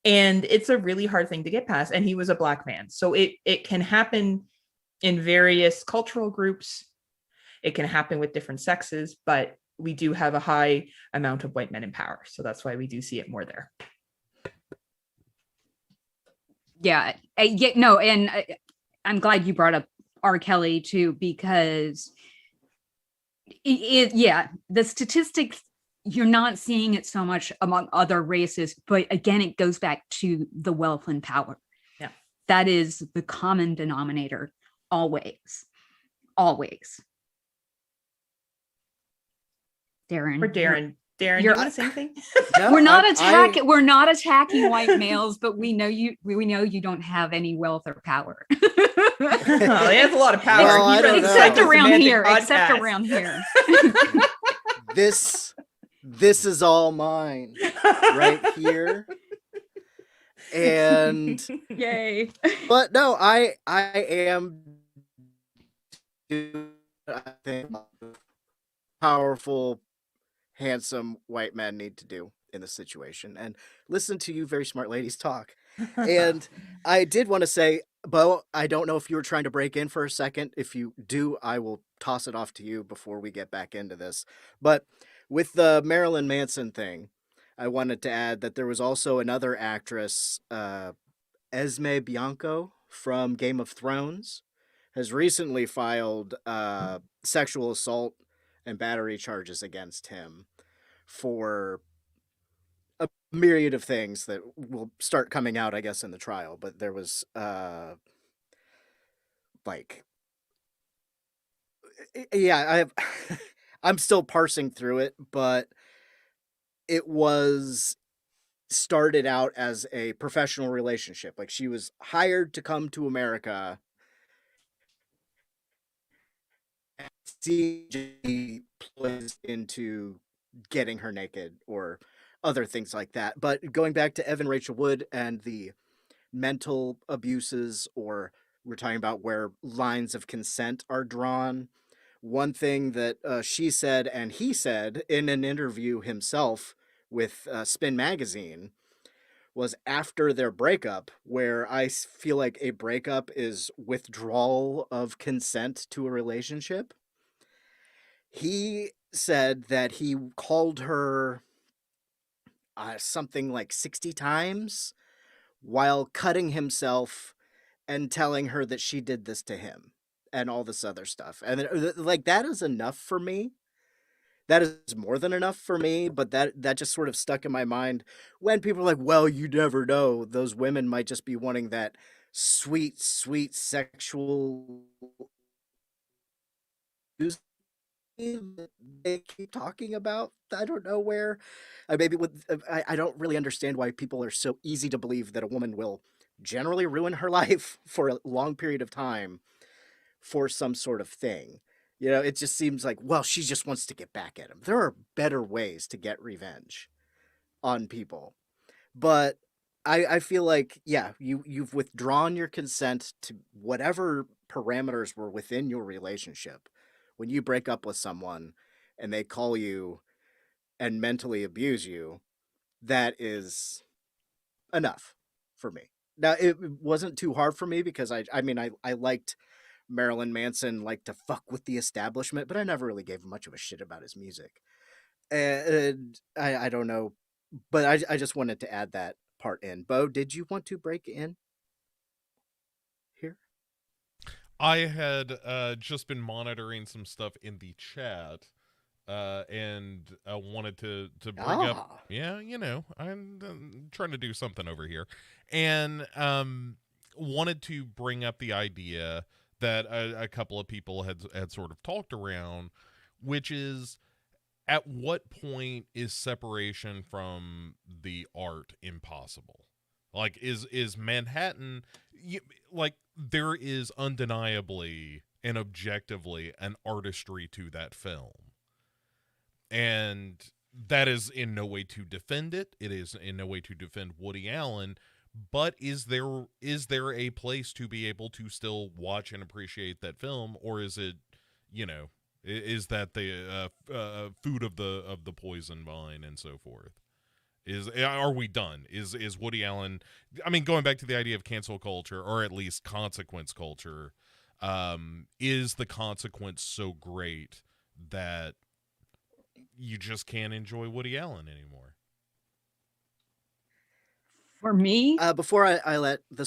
And it's a really hard thing to get past. And he was a Black man. So it can happen in various cultural groups. It can happen with different sexes, but we do have a high amount of white men in power. So that's why we do see it more there. Yeah. And I'm glad you brought up R. Kelly too, because the statistics, you're not seeing it so much among other races, but again, it goes back to the wealth and power. Yeah. That is the common denominator. Always. Darren. Or Darren, do you want to say anything? No, we're not attacking white males, but we know you don't have any wealth or power. He has a lot of power. Well, except around here. This is all mine right here. And yay. But no, I am, I think, powerful, handsome white men need to do in this situation, and listen to you very smart ladies talk. And I did want to say, Bo, I don't know if you were trying to break in for a second. If you do, I will toss it off to you before we get back into this. But with the Marilyn Manson thing, I wanted to add that there was also another actress, Esme Bianco from Game of Thrones, has recently filed sexual assault and battery charges against him for a myriad of things that will start coming out, I guess, in the trial. But there was like, yeah, I have, I'm still parsing through it, but it was started out as a professional relationship. Like she was hired to come to America. CG plays into getting her naked or other things like that. But going back to Evan Rachel Wood and the mental abuses, or we're talking about where lines of consent are drawn. One thing that she said and he said in an interview himself with Spin Magazine was after their breakup, where I feel like a breakup is withdrawal of consent to a relationship. He said that he called her something like 60 times while cutting himself and telling her that she did this to him and all this other stuff. And like that is enough for me. That is more than enough for me, but that just sort of stuck in my mind when people are like, well, you never know. Those women might just be wanting that sweet, sweet sexual that they keep talking about. I don't know where. Maybe with I don't really understand why people are so easy to believe that a woman will generally ruin her life for a long period of time for some sort of thing. You know, it just seems like, well, she just wants to get back at him. There are better ways to get revenge on people. But I feel like, yeah, you've withdrawn your consent to whatever parameters were within your relationship. When you break up with someone and they call you and mentally abuse you, that is enough for me. Now, it wasn't too hard for me because I mean, I liked Marilyn Manson, liked to fuck with the establishment, but I never really gave much of a shit about his music. And I don't know, but I just wanted to add that part in. Bo, did you want to break in here? I had just been monitoring some stuff in the chat, and I wanted to bring up. Yeah, you know, I'm trying to do something over here, and wanted to bring up the idea that a couple of people had sort of talked around, which is, at what point is separation from the art impossible? Like, is Manhattan, like, there is undeniably and objectively an artistry to that film. And that is in no way to defend it. It is in no way to defend Woody Allen. But is there a place to be able to still watch and appreciate that film? Or is it, you know, is that the food of the poison vine and so forth? Are we done? Is Woody Allen? I mean, going back to the idea of cancel culture, or at least consequence culture, is the consequence so great that you just can't enjoy Woody Allen anymore? For me, Before I let the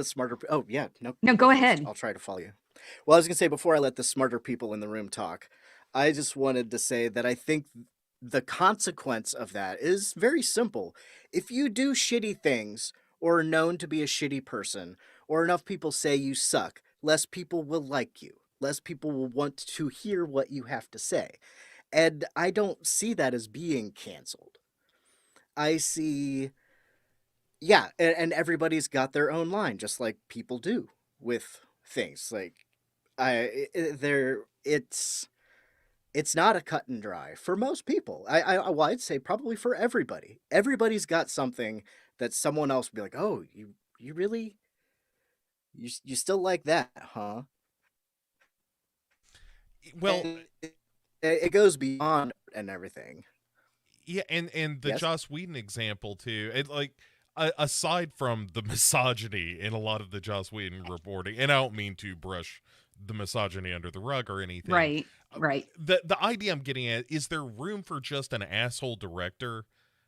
smarter. Oh yeah, no, go ahead. I'll try to follow you. Well, I was gonna say, before I let the smarter people in the room talk, I just wanted to say that I think the consequence of that is very simple. If you do shitty things, or are known to be a shitty person, or enough people say you suck, less people will like you. Less people will want to hear what you have to say. And I don't see that as being canceled. I see, yeah, and everybody's got their own line, just like people do with things. Like, it's not a cut and dry for most people. Well, I'd say probably for everybody. Everybody's got something that someone else would be like, oh, you really, you still like that, huh? Well, it goes beyond and everything. Yeah, and the Yes? Joss Whedon example too. It, like, aside from the misogyny in a lot of the Joss Whedon reporting, and I don't mean to brush the misogyny under the rug or anything. Right. The idea I'm getting at is there room for just an asshole director,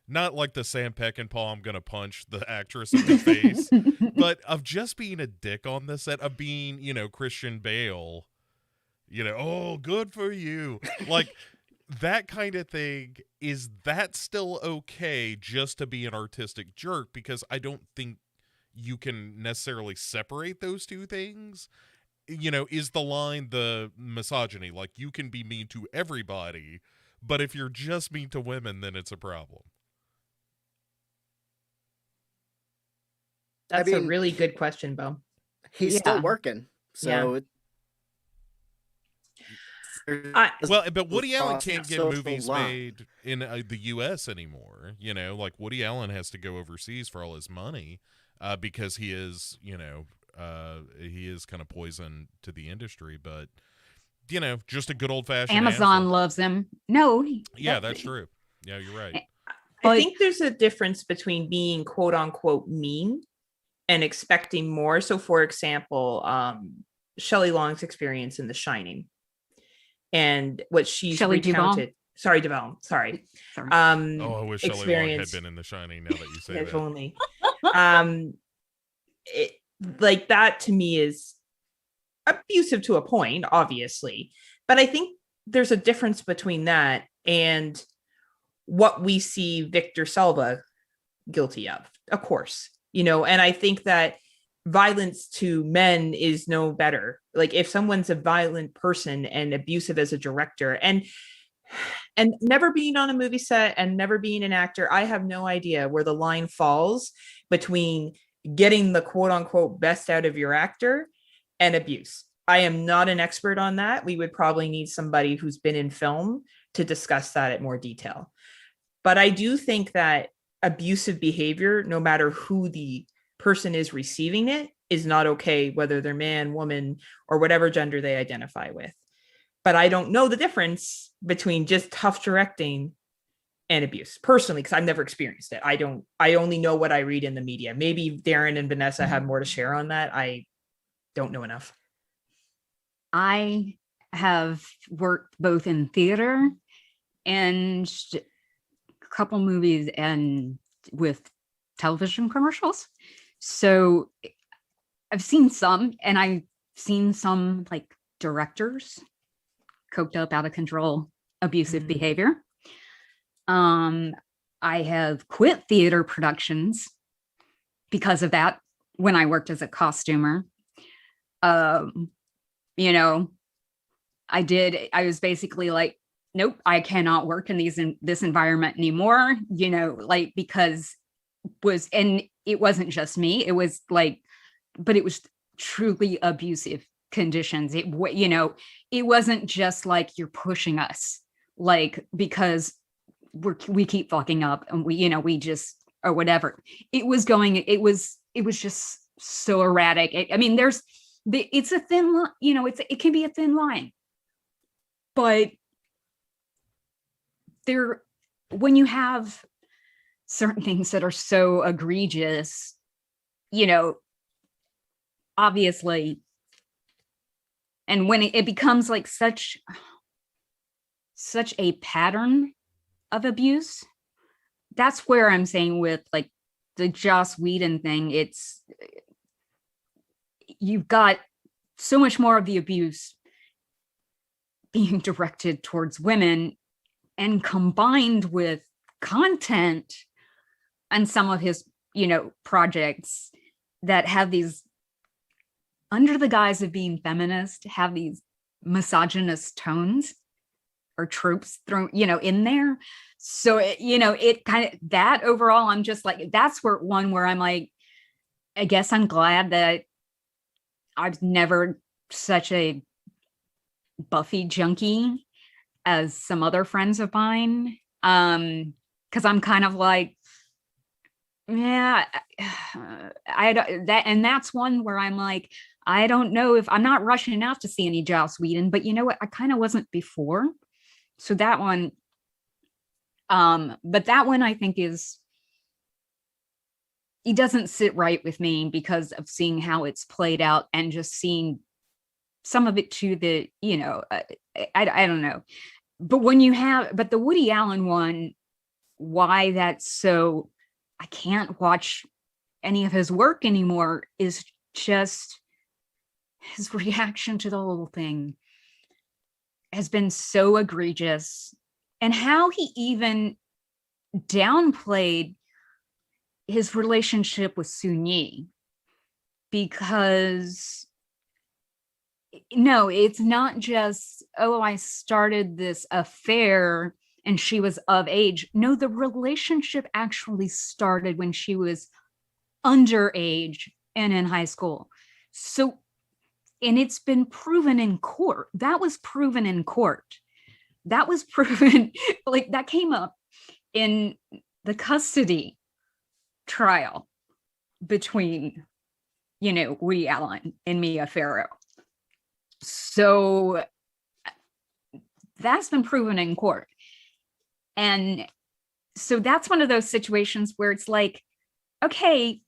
not like the Sam Peckinpah I'm gonna punch the actress in the face, but of just being a dick on the set, of being, Christian Bale, oh, good for you, like that kind of thing. Is that still okay just to be an artistic jerk? Because I don't think you can necessarily separate those two things. Is the line the misogyny? Like, you can be mean to everybody, but if you're just mean to women, then it's a problem. That's a really good question, Bo. He's still working. So but Woody Allen can't get movies made in the U.S. anymore. Like Woody Allen has to go overseas for all his money because he is, he is kind of poison to the industry. But, just a good old fashioned Amazon loves him. No. Yeah, that's true. Yeah, you're right. I think there's a difference between being quote unquote mean and expecting more. So, for example, Shelley Long's experience in The Shining and what she's recounted. Sorry, Duvall. Sorry. I wish Shelley Long had been in The Shining. Now that you say that, only. Like that to me is abusive to a point, obviously, but I think there's a difference between that and what we see Victor Salva guilty of course, and I think that violence to men is no better. Like if someone's a violent person and abusive as a director and never being on a movie set and never being an actor, I have no idea where the line falls between getting the quote unquote best out of your actor and abuse. I am not an expert on that. We would probably need somebody who's been in film to discuss that at more detail. But I do think that abusive behavior, no matter who the person is receiving it, is not okay, whether they're man, woman, or whatever gender they identify with. But I don't know the difference between just tough directing and abuse personally, because I've never experienced it. I only know what I read in the media. Maybe Darren and Vanessa have more to share on that. I don't know enough. I have worked both in theater and a couple movies and with television commercials. So I've seen some, and I've seen some like directors coked up, out of control, abusive behavior. I have quit theater productions because of that when I worked as a costumer. I was basically like, nope, I cannot work in this environment anymore, because and it wasn't just me. It was like, but it was truly abusive conditions. It wasn't just like you're pushing us, like, because we keep fucking up and we just, or whatever. It was just so erratic. It's a thin line, it can be a thin line, but when you have certain things that are so egregious, obviously, and when it becomes like such a pattern of abuse, that's where I'm saying with like the Joss Whedon thing, you've got so much more of the abuse being directed towards women, and combined with content and some of his, projects that have these, under the guise of being feminist, have these misogynist tones or tropes thrown, in there. So, it kind of, that overall, I'm just like, that's where I'm like, I guess I'm glad that I've never such a Buffy junkie as some other friends of mine. Because I'm kind of like, yeah, that's one where I'm like, I don't know if I'm not rushing out to see any Joss Whedon, but you know what? I kind of wasn't before. So that one, but that one I think it doesn't sit right with me because of seeing how it's played out and just seeing some of it to the, I don't know. But the Woody Allen one, why that's so, I can't watch any of his work anymore, is just his reaction to the whole thing has been so egregious, and how he even downplayed his relationship with Soon-Yi, because no, it's not just, oh, I started this affair and she was of age. No, the relationship actually started when she was underage and in high school. So, and it's been proven in court. That was proven in court. That was proven, like that came up in the custody trial between, Woody Allen and Mia Farrow. So that's been proven in court. And so that's one of those situations where it's like, okay,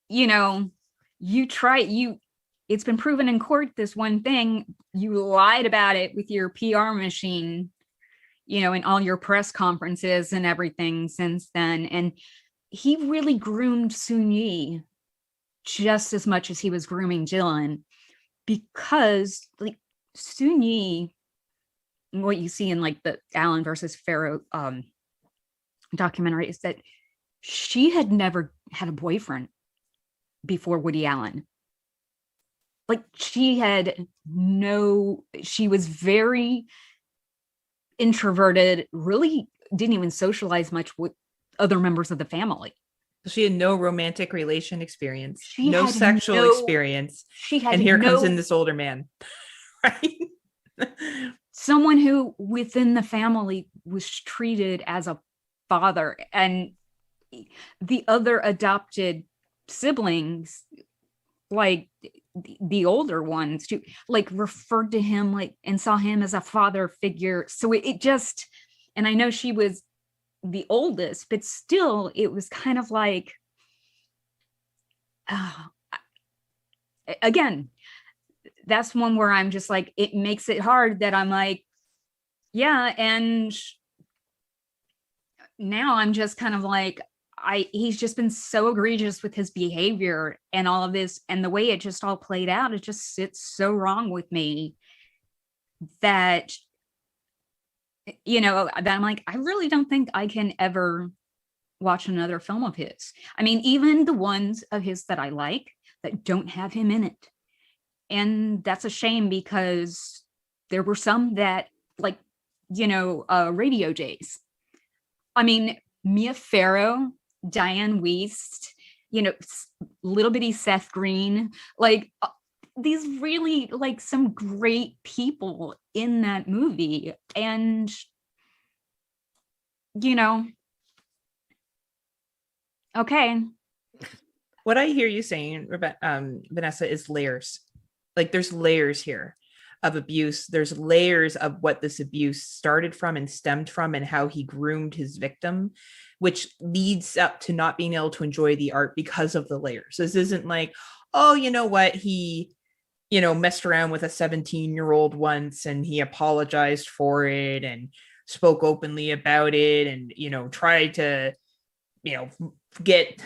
it's been proven in court, this one thing, you lied about it with your PR machine, in all your press conferences and everything since then. And he really groomed Soon-Yi just as much as he was grooming Dylan, because like Soon-Yi, what you see in like the Allen versus Farrow documentary, is that she had never had a boyfriend before Woody Allen. Like she was very introverted, really didn't even socialize much with other members of the family. She had no romantic relation experience, no sexual experience. And here comes in this older man, right? Someone who within the family was treated as a father, and the other adopted siblings, like the older ones, too, like referred to him like and saw him as a father figure. So it just, and I know she was the oldest, but still it was kind of like, again, that's one where I'm just like, it makes it hard that I'm like, yeah. And now I'm just kind of like, he's just been so egregious with his behavior and all of this, and the way it just all played out, it just sits so wrong with me that, that I'm like, I really don't think I can ever watch another film of his. I mean, even the ones of his that I like that don't have him in it. And that's a shame, because there were some that, like, Radio Days. I mean, Mia Farrow, Diane Wiest, little bitty Seth Green, like these really like some great people in that movie. And, okay. What I hear you saying, Vanessa, is layers. Like there's layers here of abuse. There's layers of what this abuse started from and stemmed from, and how he groomed his victim, which leads up to not being able to enjoy the art because of the layers. This isn't like, oh, you know what? He, messed around with a 17-year-old once and he apologized for it and spoke openly about it and, tried to, get,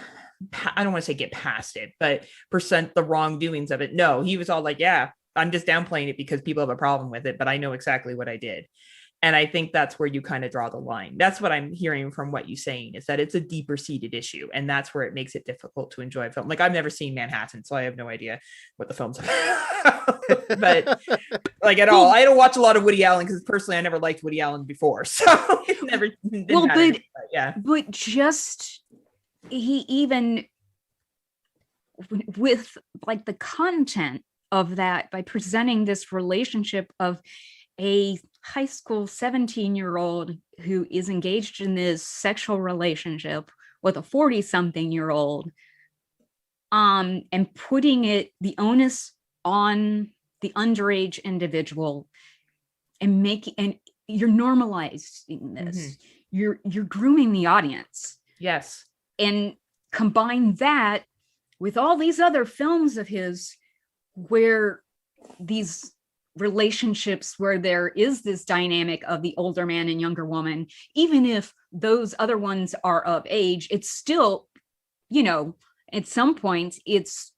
I don't want to say get past it, but present the wrongdoings of it. No, he was all like, yeah, I'm just downplaying it because people have a problem with it, but I know exactly what I did. And I think that's where you kind of draw the line. That's what I'm hearing from what you're saying, is that it's a deeper seated issue. And that's where it makes it difficult to enjoy a film. Like I've never seen Manhattan, so I have no idea what the film's about. But like at all, I don't watch a lot of Woody Allen because personally, I never liked Woody Allen before. So it never didn't matter. But yeah. But just, he even, with like the content of that, by presenting this relationship of a high school 17-year-old who is engaged in this sexual relationship with a 40-something-year-old, and putting the onus on the underage individual, and you're normalizing this. Mm-hmm. You're grooming the audience. Yes. And combine that with all these other films of his where these relationships where there is this dynamic of the older man and younger woman, even if those other ones are of age, it's still, at some points it's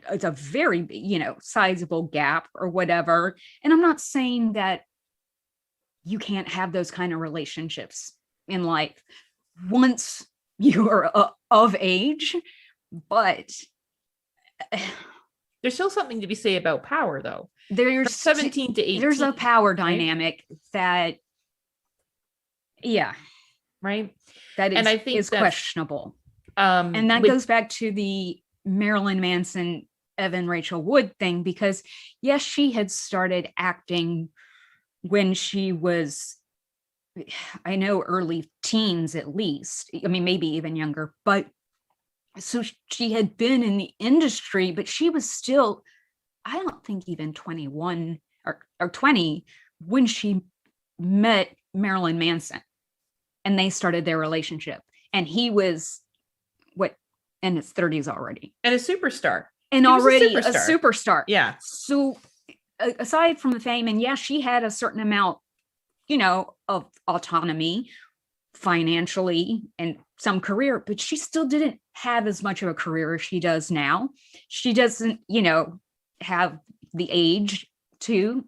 a very, sizable gap or whatever. And I'm not saying that you can't have those kind of relationships in life once you are of age, but there's still something to be said about power, though. There's 17 to 18. There's a power dynamic, right? Right. That is, and I think is questionable. And that goes back to the Marilyn Manson, Evan Rachel Wood thing, because yes, she had started acting when she was, I know, early teens at least. I mean, maybe even younger, but so she had been in the industry, but she was still, I don't think even 21 or 20 when she met Marilyn Manson and they started their relationship. And he was in his 30s already. And a superstar. And already a superstar. Yeah. So aside from the fame, and yeah, she had a certain amount, of autonomy financially and some career, but she still didn't have as much of a career as she does now. She doesn't, have the age too.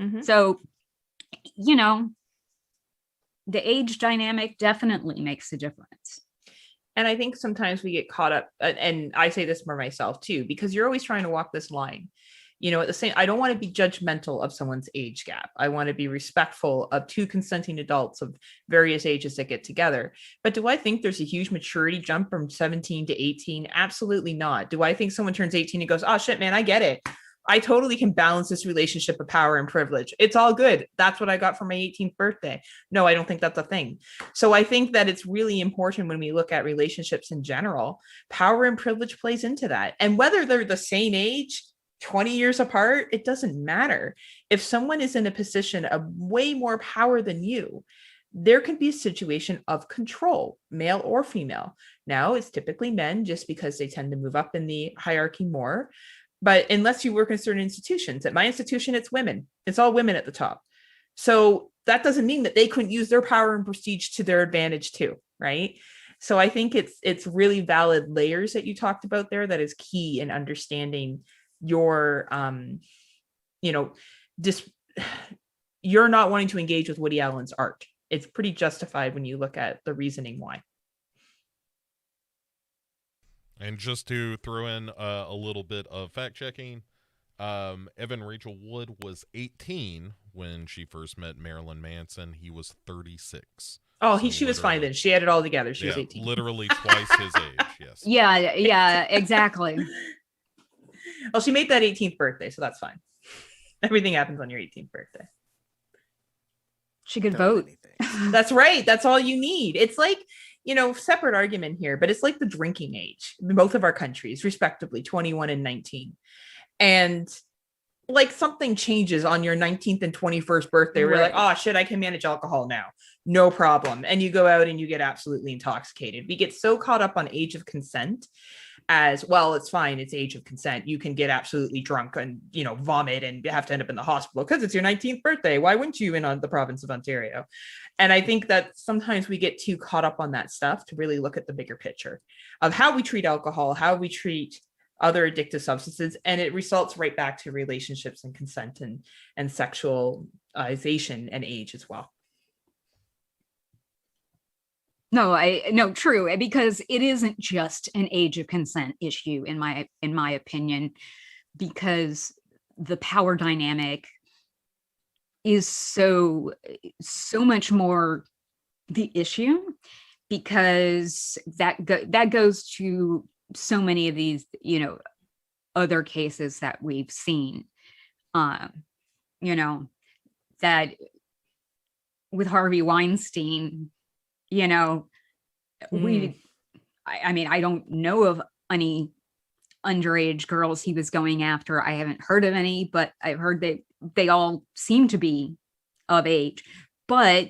Mm-hmm. So, the age dynamic definitely makes a difference. And I think sometimes we get caught up, and I say this for myself too, because you're always trying to walk this line. At the same, I don't want to be judgmental of someone's age gap. I want to be respectful of two consenting adults of various ages that get together. But do I think there's a huge maturity jump from 17 to 18? Absolutely not. Do I think someone turns 18 and goes, oh shit, man, I get it. I totally can balance this relationship of power and privilege. It's all good. That's what I got for my 18th birthday. No, I don't think that's a thing. So I think that it's really important when we look at relationships in general, power and privilege plays into that. And whether they're the same age, 20 years apart, it doesn't matter. If someone is in a position of way more power than you, there can be a situation of control, male or female. Now it's typically men just because they tend to move up in the hierarchy more. But unless you work in certain institutions, at my institution, it's women. It's all women at the top. So that doesn't mean that they couldn't use their power and prestige to their advantage too, right? So I think it's really valid layers that you talked about there that is key in understanding your, you're not wanting to engage with Woody Allen's art. It's pretty justified when you look at the reasoning why. And just to throw in a little bit of fact checking, Evan Rachel Wood was 18 when she first met Marilyn Manson. He was 36. Oh, she was fine then. She had it all together. She was 18. Literally twice his age. Yes. Yeah, exactly. Well, she made that 18th birthday, so that's fine. Everything happens on your 18th birthday. She could vote. That's right. That's all you need. It's like, separate argument here, but it's like the drinking age in both of our countries, respectively, 21 and 19. And like something changes on your 19th and 21st birthday. We're like, oh shit, I can manage alcohol now. No problem. And you go out and you get absolutely intoxicated. We get so caught up on age of consent as well. It's fine. It's age of consent. You can get absolutely drunk and, vomit and have to end up in the hospital because it's your 19th birthday. Why wouldn't you in the province of Ontario? And I think that sometimes we get too caught up on that stuff to really look at the bigger picture of how we treat alcohol, how we treat other addictive substances. And it results right back to relationships and consent and sexualization and age as well. No, true, because it isn't just an age of consent issue in my opinion, because the power dynamic is so much more the issue, because that goes to so many of these, other cases that we've seen, that with Harvey Weinstein, I don't know of any underage girls he was going after. I haven't heard of any, but I've heard they all seem to be of age, but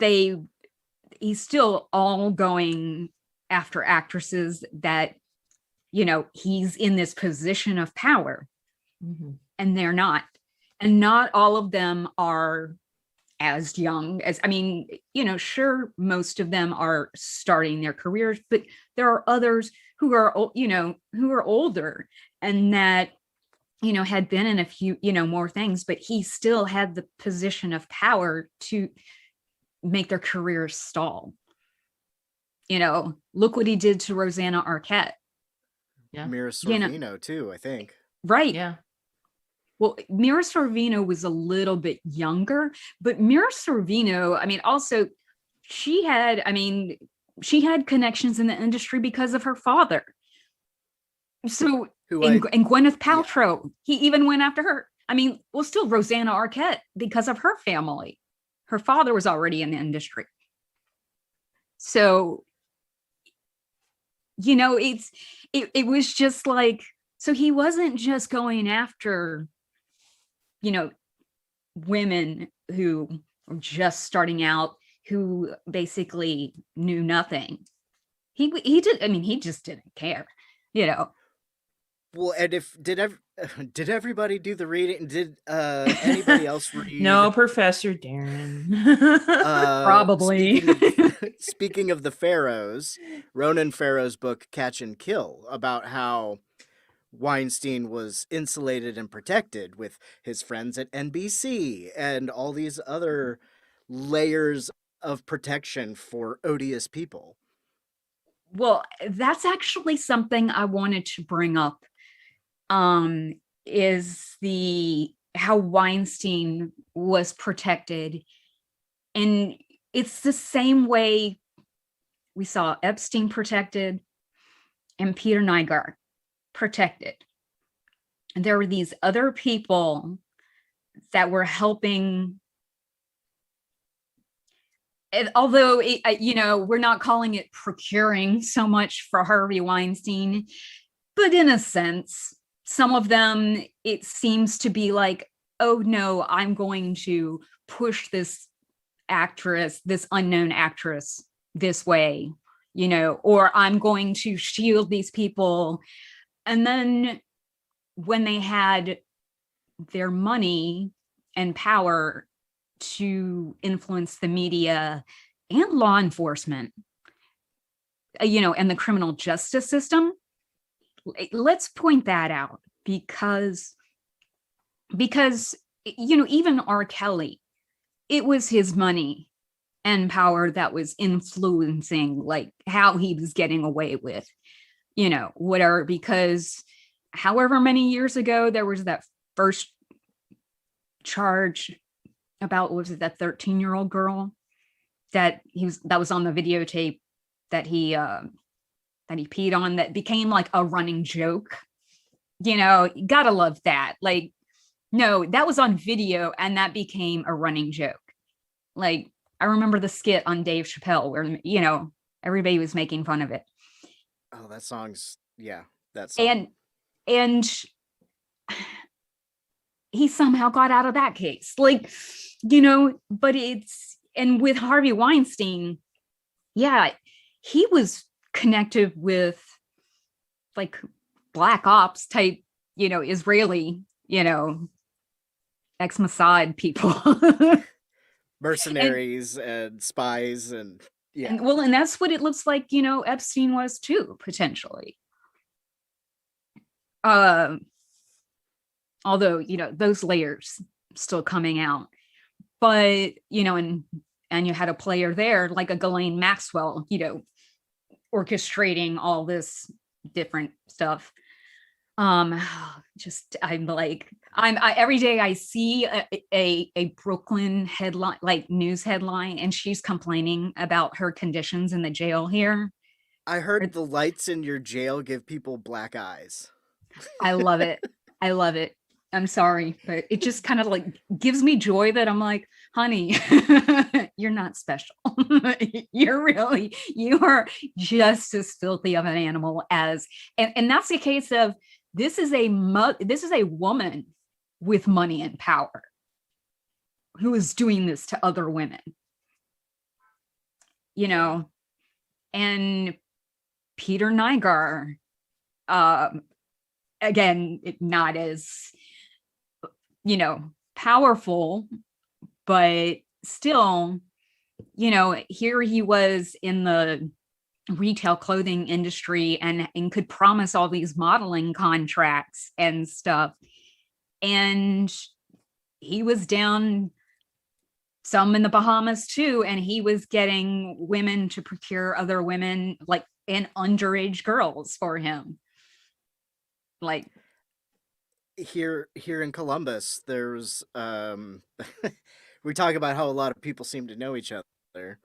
he's still all going after actresses that, he's in this position of power. and they're not. And not all of them are as young as, I mean, sure, most of them are starting their careers, but there are others who are, who are older and that, had been in a few, more things, but he still had the position of power to make their careers stall. Look what he did to Rosanna Arquette. Yeah. Mira Sorvino too, I think. Right. Yeah. Well, Mira Sorvino was a little bit younger, but Mira Sorvino, I mean, also she had connections in the industry because of her father. So, and Gwyneth Paltrow, he even went after her. I mean, well, still Rosanna Arquette because of her family. Her father was already in the industry. So, it was just like, so he wasn't just going after, women who were just starting out, who basically knew nothing. He just didn't care, Well, and did everybody do the reading? Did anybody else read? No, Professor Darren. Probably. Speaking of the Pharaohs, Ronan Farrow's book Catch and Kill, about how Weinstein was insulated and protected with his friends at NBC and all these other layers of protection for odious people. Well, that's actually something I wanted to bring up. Is how Weinstein was protected. And it's the same way we saw Epstein protected and Peter Nygard protected. And there were these other people that were helping. And although, we're not calling it procuring so much for Harvey Weinstein, but in a sense, some of them, it seems to be like, oh no, I'm going to push this actress, this unknown actress this way, or I'm going to shield these people. And then when they had their money and power to influence the media and law enforcement, and the criminal justice system, let's point that out because even R. Kelly, it was his money and power that was influencing like how he was getting away with, whatever, because however many years ago there was that first charge about, was it that 13-year-old girl that was on the videotape that he peed on, that became like a running joke. You gotta love that. Like, no, that was on video and that became a running joke. Like, I remember the skit on Dave Chappelle where, everybody was making fun of it. Oh, that song's, yeah, that song. And he somehow got out of that case. Like, but and with Harvey Weinstein, yeah, he was connected with like black ops type, Israeli, ex-Mossad people. Mercenaries and spies and yeah. And that's what it looks like, Epstein was too, potentially. Although, those layers still coming out. But, and you had a player there like a Ghislaine Maxwell, orchestrating all this different stuff. Every day I see a Brooklyn headline, like news headline, and she's complaining about her conditions in the jail here. I heard the lights in your jail give people black eyes. I love it. I love it. I'm sorry, but it just kind of like gives me joy that I'm like, honey, you're not special. You are just as filthy of an animal as, and that's the case of, this is a woman with money and power who is doing this to other women, and Peter Nygard, again, not as, powerful, but still, here he was in the retail clothing industry and could promise all these modeling contracts and stuff. And he was down some in the Bahamas too, and he was getting women to procure other women, like, and underage girls for him. Like, here in Columbus, there's we talk about how a lot of people seem to know each other.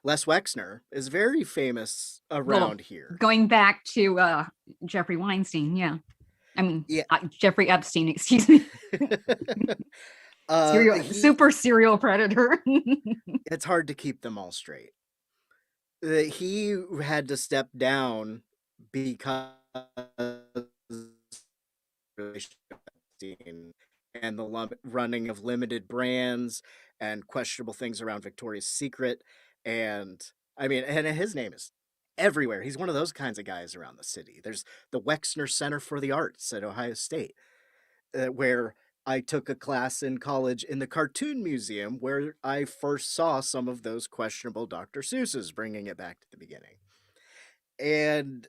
Les Wexner is very famous around here. Going back to Jeffrey Weinstein, yeah. I mean, Yeah. Jeffrey Epstein, excuse me. Super serial predator. It's hard to keep them all straight. He had to step down because and the running of limited brands and questionable things around Victoria's Secret. And I mean, and his name is everywhere. He's one of those kinds of guys around the city. There's the Wexner Center for the Arts at Ohio State, where I took a class in college in the Cartoon Museum, where I first saw some of those questionable Dr. Seuss's, bringing it back to the beginning. And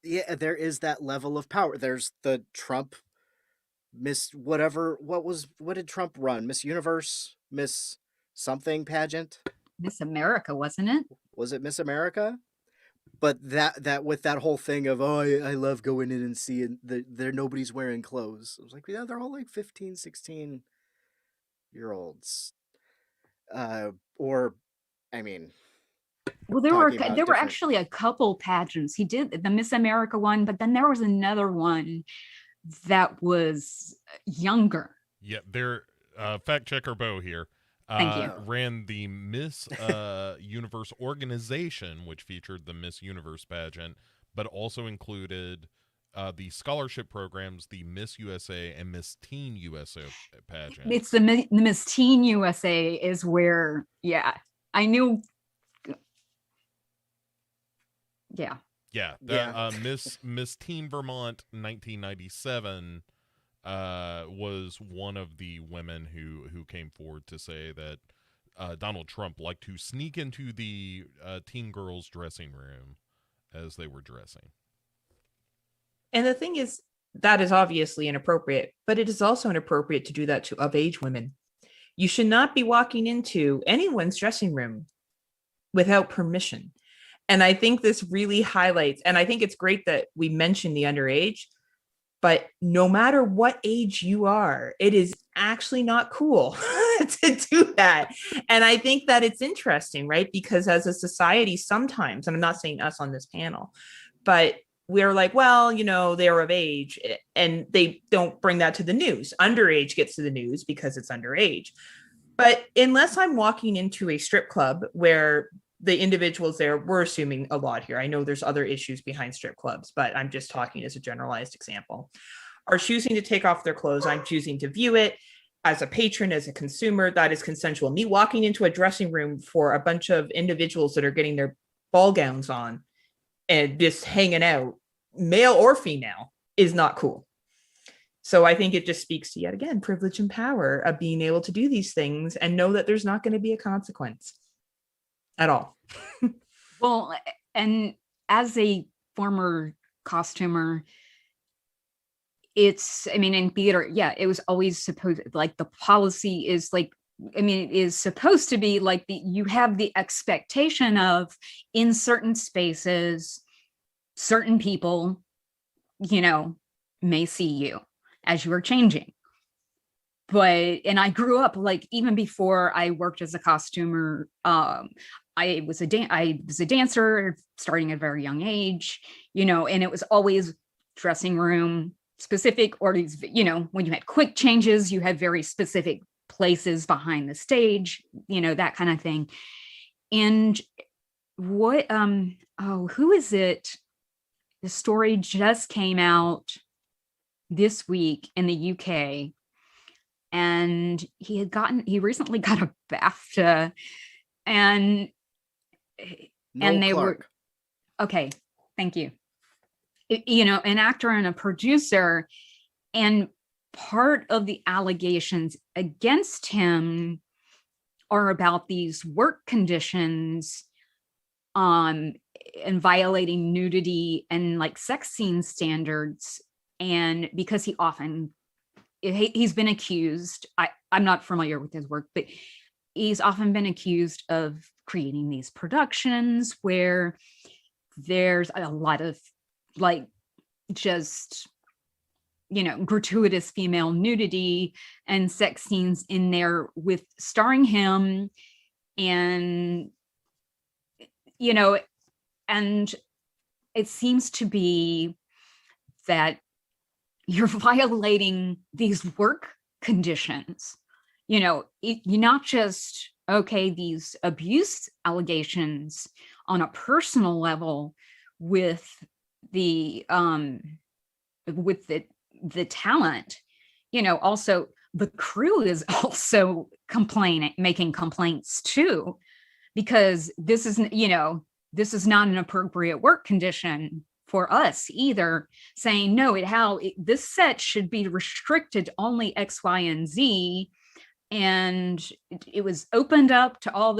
there is that level of power. There's the Trump Miss whatever. What did Trump run? Miss Universe, Miss something pageant? Miss America, wasn't it? Was it Miss America? But that with that whole thing of, I love going in and seeing there nobody's wearing clothes. I was like, yeah, they're all like 15, 16-year-olds. Or, I mean, well, there were actually a couple pageants. He did the Miss America one, but then there was another one that was younger. Yeah, they're fact checker Bo here. Thank you. Ran the Miss Universe organization, which featured the Miss Universe pageant, but also included the scholarship programs, the Miss USA and Miss Teen USA pageant. It's the Miss Teen USA is where, yeah, I knew. Yeah. Yeah. Miss Teen Vermont 1997 was one of the women who came forward to say that Donald Trump liked to sneak into the teen girls' dressing room as they were dressing. And the thing is, that is obviously inappropriate, but it is also inappropriate to do that to of-age women. You should not be walking into anyone's dressing room without permission. And I think this really highlights, and I think it's great that we mention the underage, but no matter what age you are, it is actually not cool to do that. And I think that it's interesting, right? Because as a society, sometimes, and I'm not saying us on this panel, but we're like, well, they're of age, and they don't bring that to the news. Underage gets to the news because it's underage. But unless I'm walking into a strip club where the individuals there, we're assuming a lot here, I know there's other issues behind strip clubs, but I'm just talking as a generalized example, are choosing to take off their clothes. I'm choosing to view it as a patron, as a consumer. That is consensual. Me walking into a dressing room for a bunch of individuals that are getting their ball gowns on and just hanging out, male or female, is not cool. So I think it just speaks to, yet again, privilege and power of being able to do these things and know that there's not going to be a consequence at all. Well, and as a former costumer, in theater, yeah, it was always supposed, like, the policy is like, it is supposed to be like you have the expectation of, in certain spaces, certain people, may see you as you are changing. And I grew up, like, even before I worked as a costumer, I was a dancer starting at a very young age, and it was always dressing room specific, or these, when you had quick changes, you had very specific places behind the stage, that kind of thing. And what, who is it? The story just came out this week in the UK, and he recently got a BAFTA, and Noel they Clark. were, okay, thank you. an actor and a producer. And part of the allegations against him are about these work conditions and violating nudity and like sex scene standards. And because he's been accused, I'm not familiar with his work, but he's often been accused of creating these productions where there's a lot of like just gratuitous female nudity and sex scenes in there with starring him. And and it seems to be that you're violating these work conditions. You're not just these abuse allegations on a personal level with the talent, also the crew is also making complaints too, because this is not an appropriate work condition for us either, saying no, this set should be restricted to only X, Y, and Z. And it was opened up to all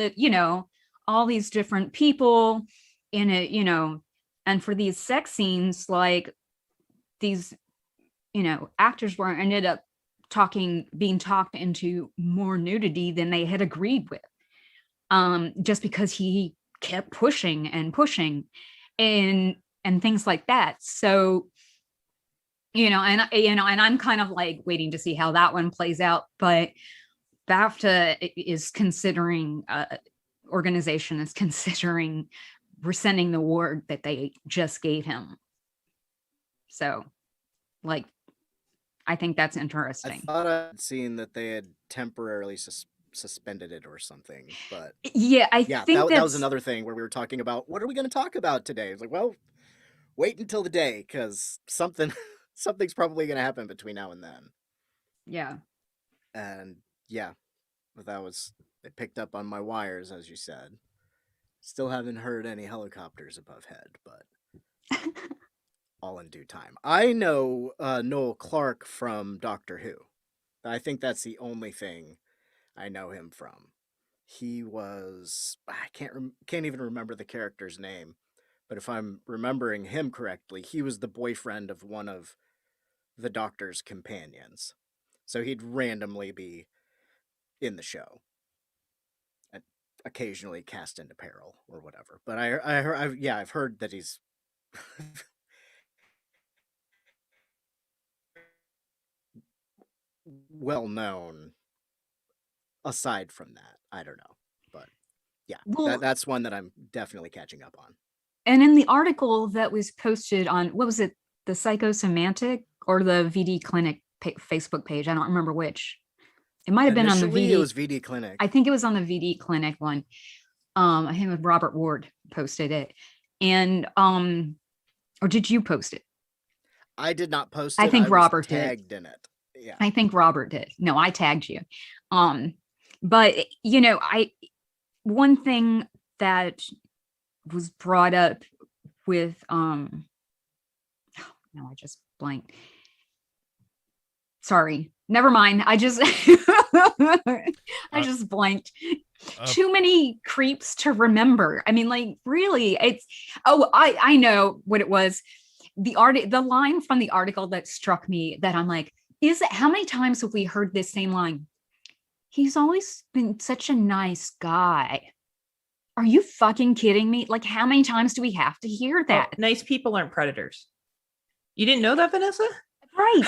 these different people in it, and for these sex scenes, like these, actors ended up being talked into more nudity than they had agreed with, just because he kept pushing and pushing and things like that. So, and I'm kind of like waiting to see how that one plays out, but BAFTA is considering, organization is considering rescinding the award that they just gave him. So, like, I think that's interesting. I thought I'd seen that they had temporarily suspended it or something, but I think that was another thing where we were talking about what are we going to talk about today. It's like, well, wait until the day, because something's probably going to happen between now and then. Yeah. And yeah, it picked up on my wires, as you said. Still haven't heard any helicopters above head, but all in due time. I know Noel Clarke from Doctor Who. I think that's the only thing I know him from. He was, I can't even remember the character's name, but if I'm remembering him correctly, he was the boyfriend of one of the Doctor's companions. So he'd randomly be in the show, and occasionally cast into peril or whatever. But I've heard that he's well known. Aside from that, I don't know, but yeah, that's one that I'm definitely catching up on. And in the article that was posted on, what was it, the Psychosemantic or the VD Clinic Facebook page? I don't remember which. It might have been on the VD. It was VD Clinic. I think it was on the VD Clinic one. I think it was Robert Ward posted it, and or did you post it? I did not post it. I think Robert tagged in it. Yeah, I think Robert did. No, I tagged you. But one thing that was brought up with no, I just blanked. Sorry, never mind. I just blanked. Too many creeps to remember. I mean, like, really, it's I know what it was. The line from the article that struck me, that I'm like, how many times have we heard this same line? He's always been such a nice guy. Are you fucking kidding me? Like, how many times do we have to hear that? Nice people aren't predators. You didn't know that, Vanessa? Right.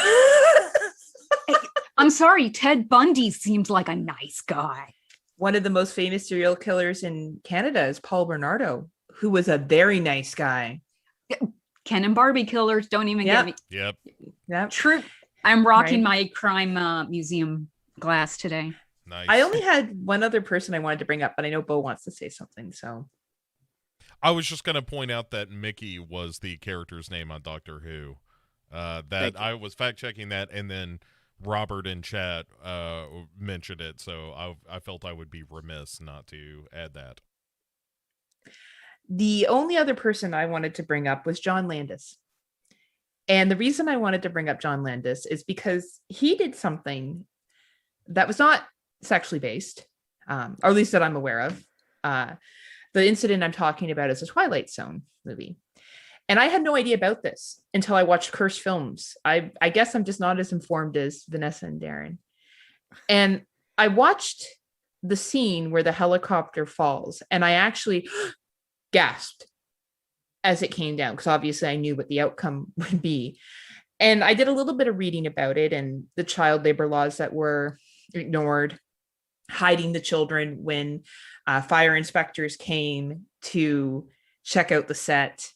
I'm sorry. Ted Bundy seems like a nice guy. One of the most famous serial killers in Canada is Paul Bernardo, who was a very nice guy. Ken and Barbie killers, don't even get me. Yep. True. I'm rocking my crime museum glass today. Nice. I only had one other person I wanted to bring up, but I know Bo wants to say something. So I was just going to point out that Mickey was the character's name on Doctor Who. That I was fact checking that, and then Robert in chat mentioned it, so I felt I would be remiss not to add that. The only other person I wanted to bring up was John Landis. And the reason I wanted to bring up John Landis is because he did something that was not sexually based, or at least that I'm aware of. The incident I'm talking about is a Twilight Zone movie. And I had no idea about this until I watched Cursed Films. I guess I'm just not as informed as Vanessa and Darren. And I watched the scene where the helicopter falls, and I actually gasped as it came down, because obviously I knew what the outcome would be. And I did a little bit of reading about it and the child labor laws that were ignored, hiding the children when fire inspectors came to check out the set.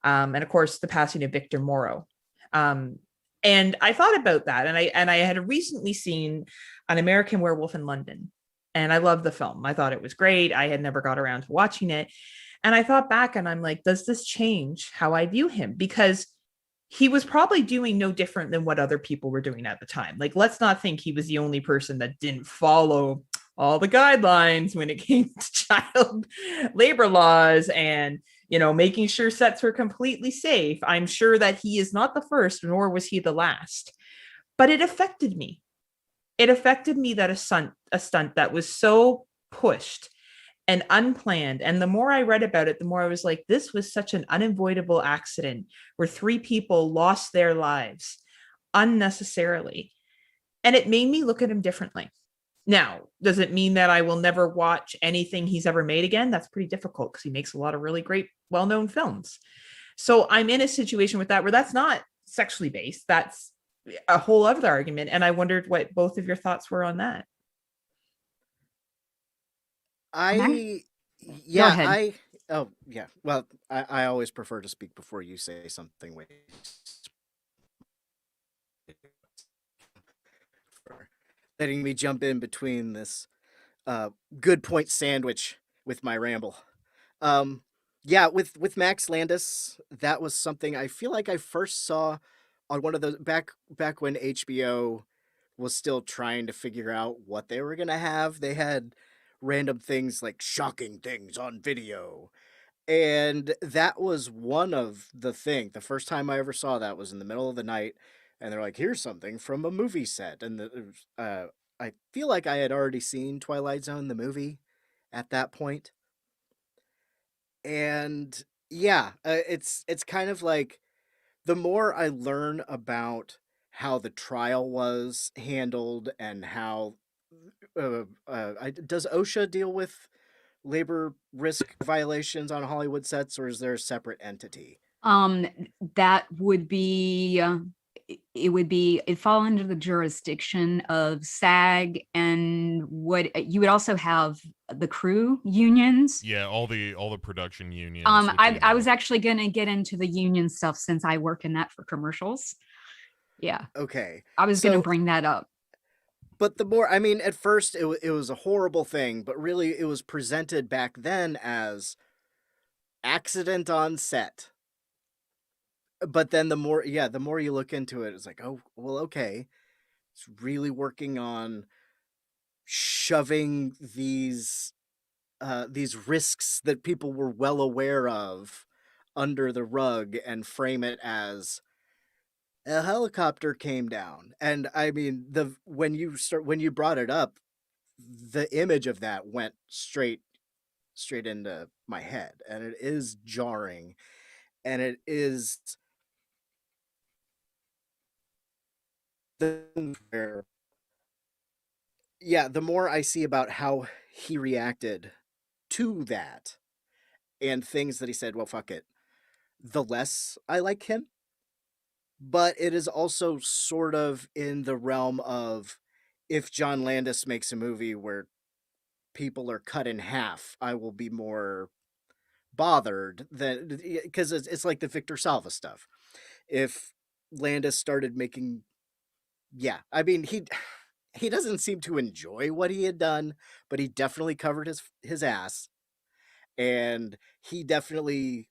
And of course, the passing of Victor Morrow. And I thought about that. And I had recently seen An American Werewolf in London. And I loved the film. I thought it was great. I had never got around to watching it. And I thought back and I'm like, does this change how I view him? Because he was probably doing no different than what other people were doing at the time. Like, let's not think he was the only person that didn't follow all the guidelines when it came to child labor laws and, making sure sets were completely safe. I'm sure that he is not the first, nor was he the last. But it affected me. It affected me that a stunt that was so pushed and unplanned. And the more I read about it, the more I was like, this was such an unavoidable accident where 3 people lost their lives unnecessarily. And it made me look at him differently. Now, does it mean that I will never watch anything he's ever made again? That's pretty difficult because he makes a lot of really great, well-known films. So I'm in a situation with that where that's not sexually based. That's a whole other argument. And I wondered what both of your thoughts were on that. I well, I always prefer to speak before you say something. For letting me jump in between this good point sandwich with my ramble. With Max Landis, that was something I feel like I first saw on one of those back when HBO was still trying to figure out what they were gonna have. They had random things like shocking things on video. And that was one of the things. The first time I ever saw that was in the middle of the night, and they're like, here's something from a movie set. And I feel like I had already seen Twilight Zone, the movie, at that point. And it's kind of like the more I learn about how the trial was handled and how does OSHA deal with labor risk violations on Hollywood sets, or is there a separate entity? That would be it fall under the jurisdiction of SAG, and you would also have the crew unions. Yeah, all the production unions. I was actually going to get into the union stuff since I work in that for commercials. Yeah. Okay. I was going to bring that up. But the more, at first it was a horrible thing, but really it was presented back then as accident on set. But then the more you look into it, it's like, oh, well, okay. It's really working on shoving these risks that people were well aware of under the rug and frame it as a helicopter came down. And when you brought it up, the image of that went straight into my head, and it is jarring, and it is the more I see about how he reacted to that and things that he said, well, fuck it, the less I like him. But it is also sort of in the realm of, if John Landis makes a movie where people are cut in half, I will be more bothered than, because it's like the Victor Salva stuff. If Landis started making, he doesn't seem to enjoy what he had done, but he definitely covered his ass, and he definitely,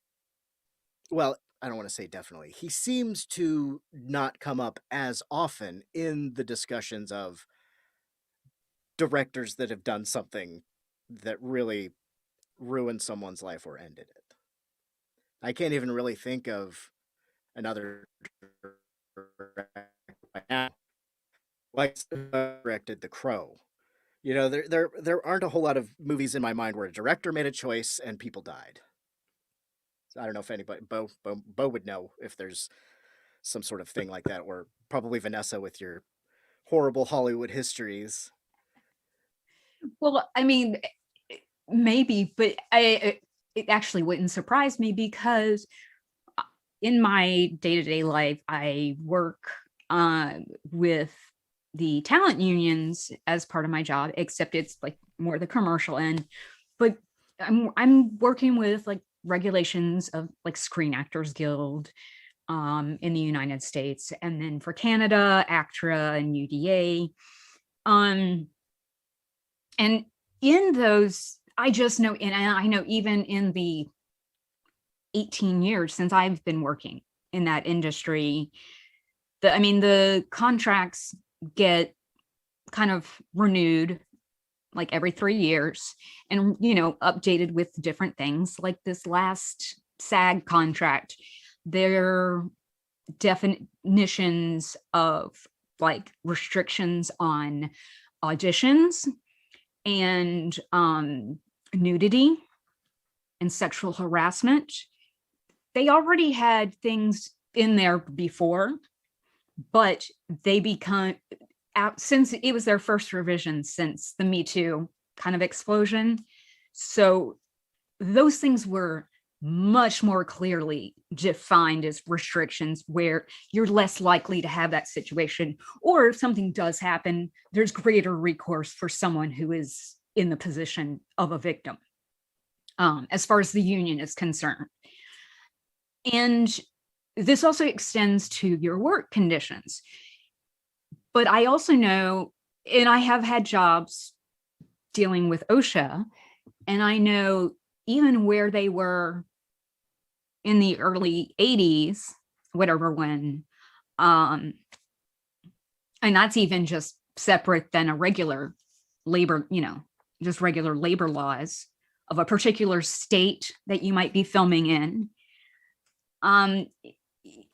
well, I don't want to say definitely. He seems to not come up as often in the discussions of directors that have done something that really ruined someone's life or ended it. I can't even really think of, another director, like directed The Crow. You know, there aren't a whole lot of movies in my mind where a director made a choice and people died. So I don't know if anybody, Bo would know if there's some sort of thing like that, or probably Vanessa with your horrible Hollywood histories. Well, I mean, maybe, but it actually wouldn't surprise me because in my day-to-day life, I work with the talent unions as part of my job, except it's like more the commercial end. But I'm working with like regulations of like Screen Actors Guild in the United States, and then for Canada, ACTRA and UDA. And in those, I just know, and I know even in the 18 years since I've been working in that industry, the contracts get kind of renewed like every 3 years and, you know, updated with different things. Like this last SAG contract, their definitions of like restrictions on auditions and nudity and sexual harassment, they already had things in there before, but they become, since it was their first revision since the Me Too kind of explosion. So those things were much more clearly defined as restrictions where you're less likely to have that situation, or if something does happen, there's greater recourse for someone who is in the position of a victim, as far as the union is concerned. And this also extends to your work conditions. But I also know, and I have had jobs dealing with OSHA, and I know even where they were in the early 80s, whatever, when, and that's even just separate than a regular labor, you know, just regular labor laws of a particular state that you might be filming in.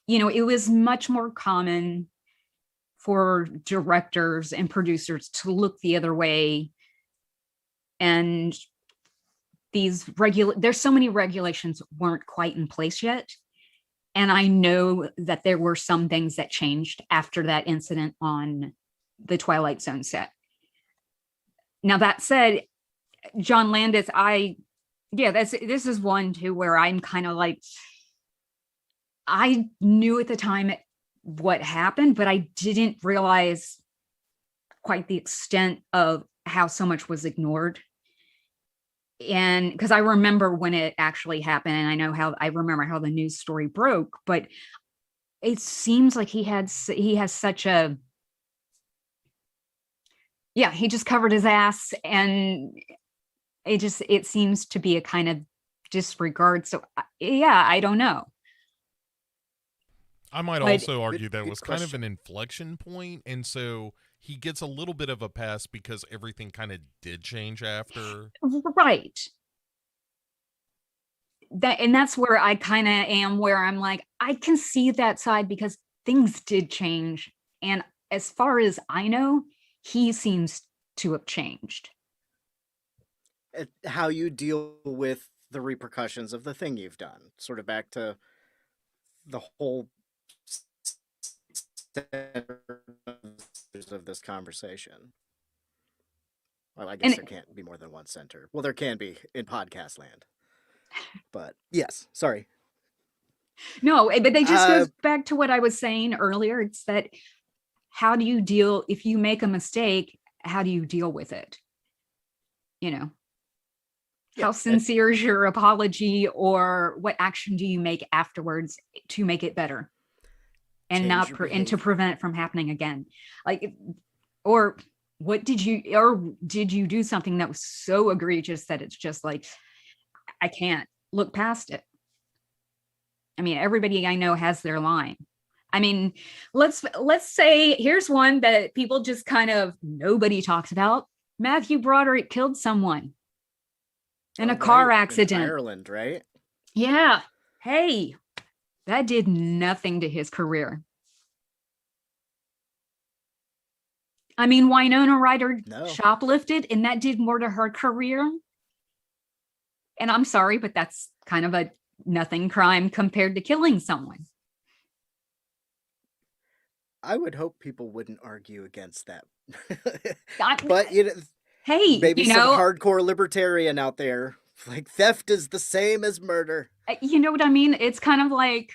You know, it was much more common for directors and producers to look the other way. And there's so many regulations weren't quite in place yet. And I know that there were some things that changed after that incident on the Twilight Zone set. Now, that said, John Landis, this is one too where I'm kind of like, I knew at the time what happened, but I didn't realize quite the extent of how so much was ignored. And because I remember when it actually happened, and I remember how the news story broke, but it seems like he has such a, he just covered his ass, and it seems to be a kind of disregard. So I don't know. I might also argue that it was kind of an inflection point, and so he gets a little bit of a pass because everything kind of did change after. Right. That's where I kind of am, where I'm like, I can see that side because things did change. And as far as I know, he seems to have changed. How you deal with the repercussions of the thing you've done, sort of back to the whole of this conversation. Well, I guess there can't be more than one center. Well, there can be in podcast land. But yes, sorry. No, but it just goes back to what I was saying earlier. It's that, how do you deal, if you make a mistake, how do you deal with it? You know, how sincere is your apology, or what action do you make afterwards to make it better? And and to prevent it from happening again. Like, or did you do something that was so egregious that it's just like, I can't look past it? I mean, everybody I know has their line. I mean, let's say, here's one that people just kind of, nobody talks about. Matthew Broderick killed someone in a car accident. In Ireland, right? Yeah. Hey, That did nothing to his career. I mean, Winona Ryder shoplifted, and that did more to her career. And I'm sorry, but that's kind of a nothing crime compared to killing someone. I would hope people wouldn't argue against that. I- But Hey, maybe some hardcore libertarian out there, like, theft is the same as murder. You know what I mean? It's kind of like,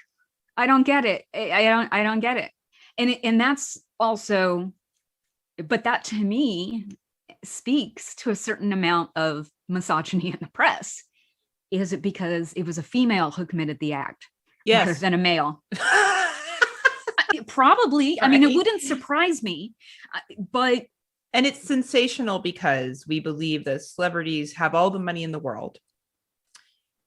I don't get it. I don't get it. And that's also, but that to me speaks to a certain amount of misogyny in the press. Is it because it was a female who committed the act rather than a male? Probably. Right. I mean, it wouldn't surprise me, but. And it's sensational because we believe that celebrities have all the money in the world.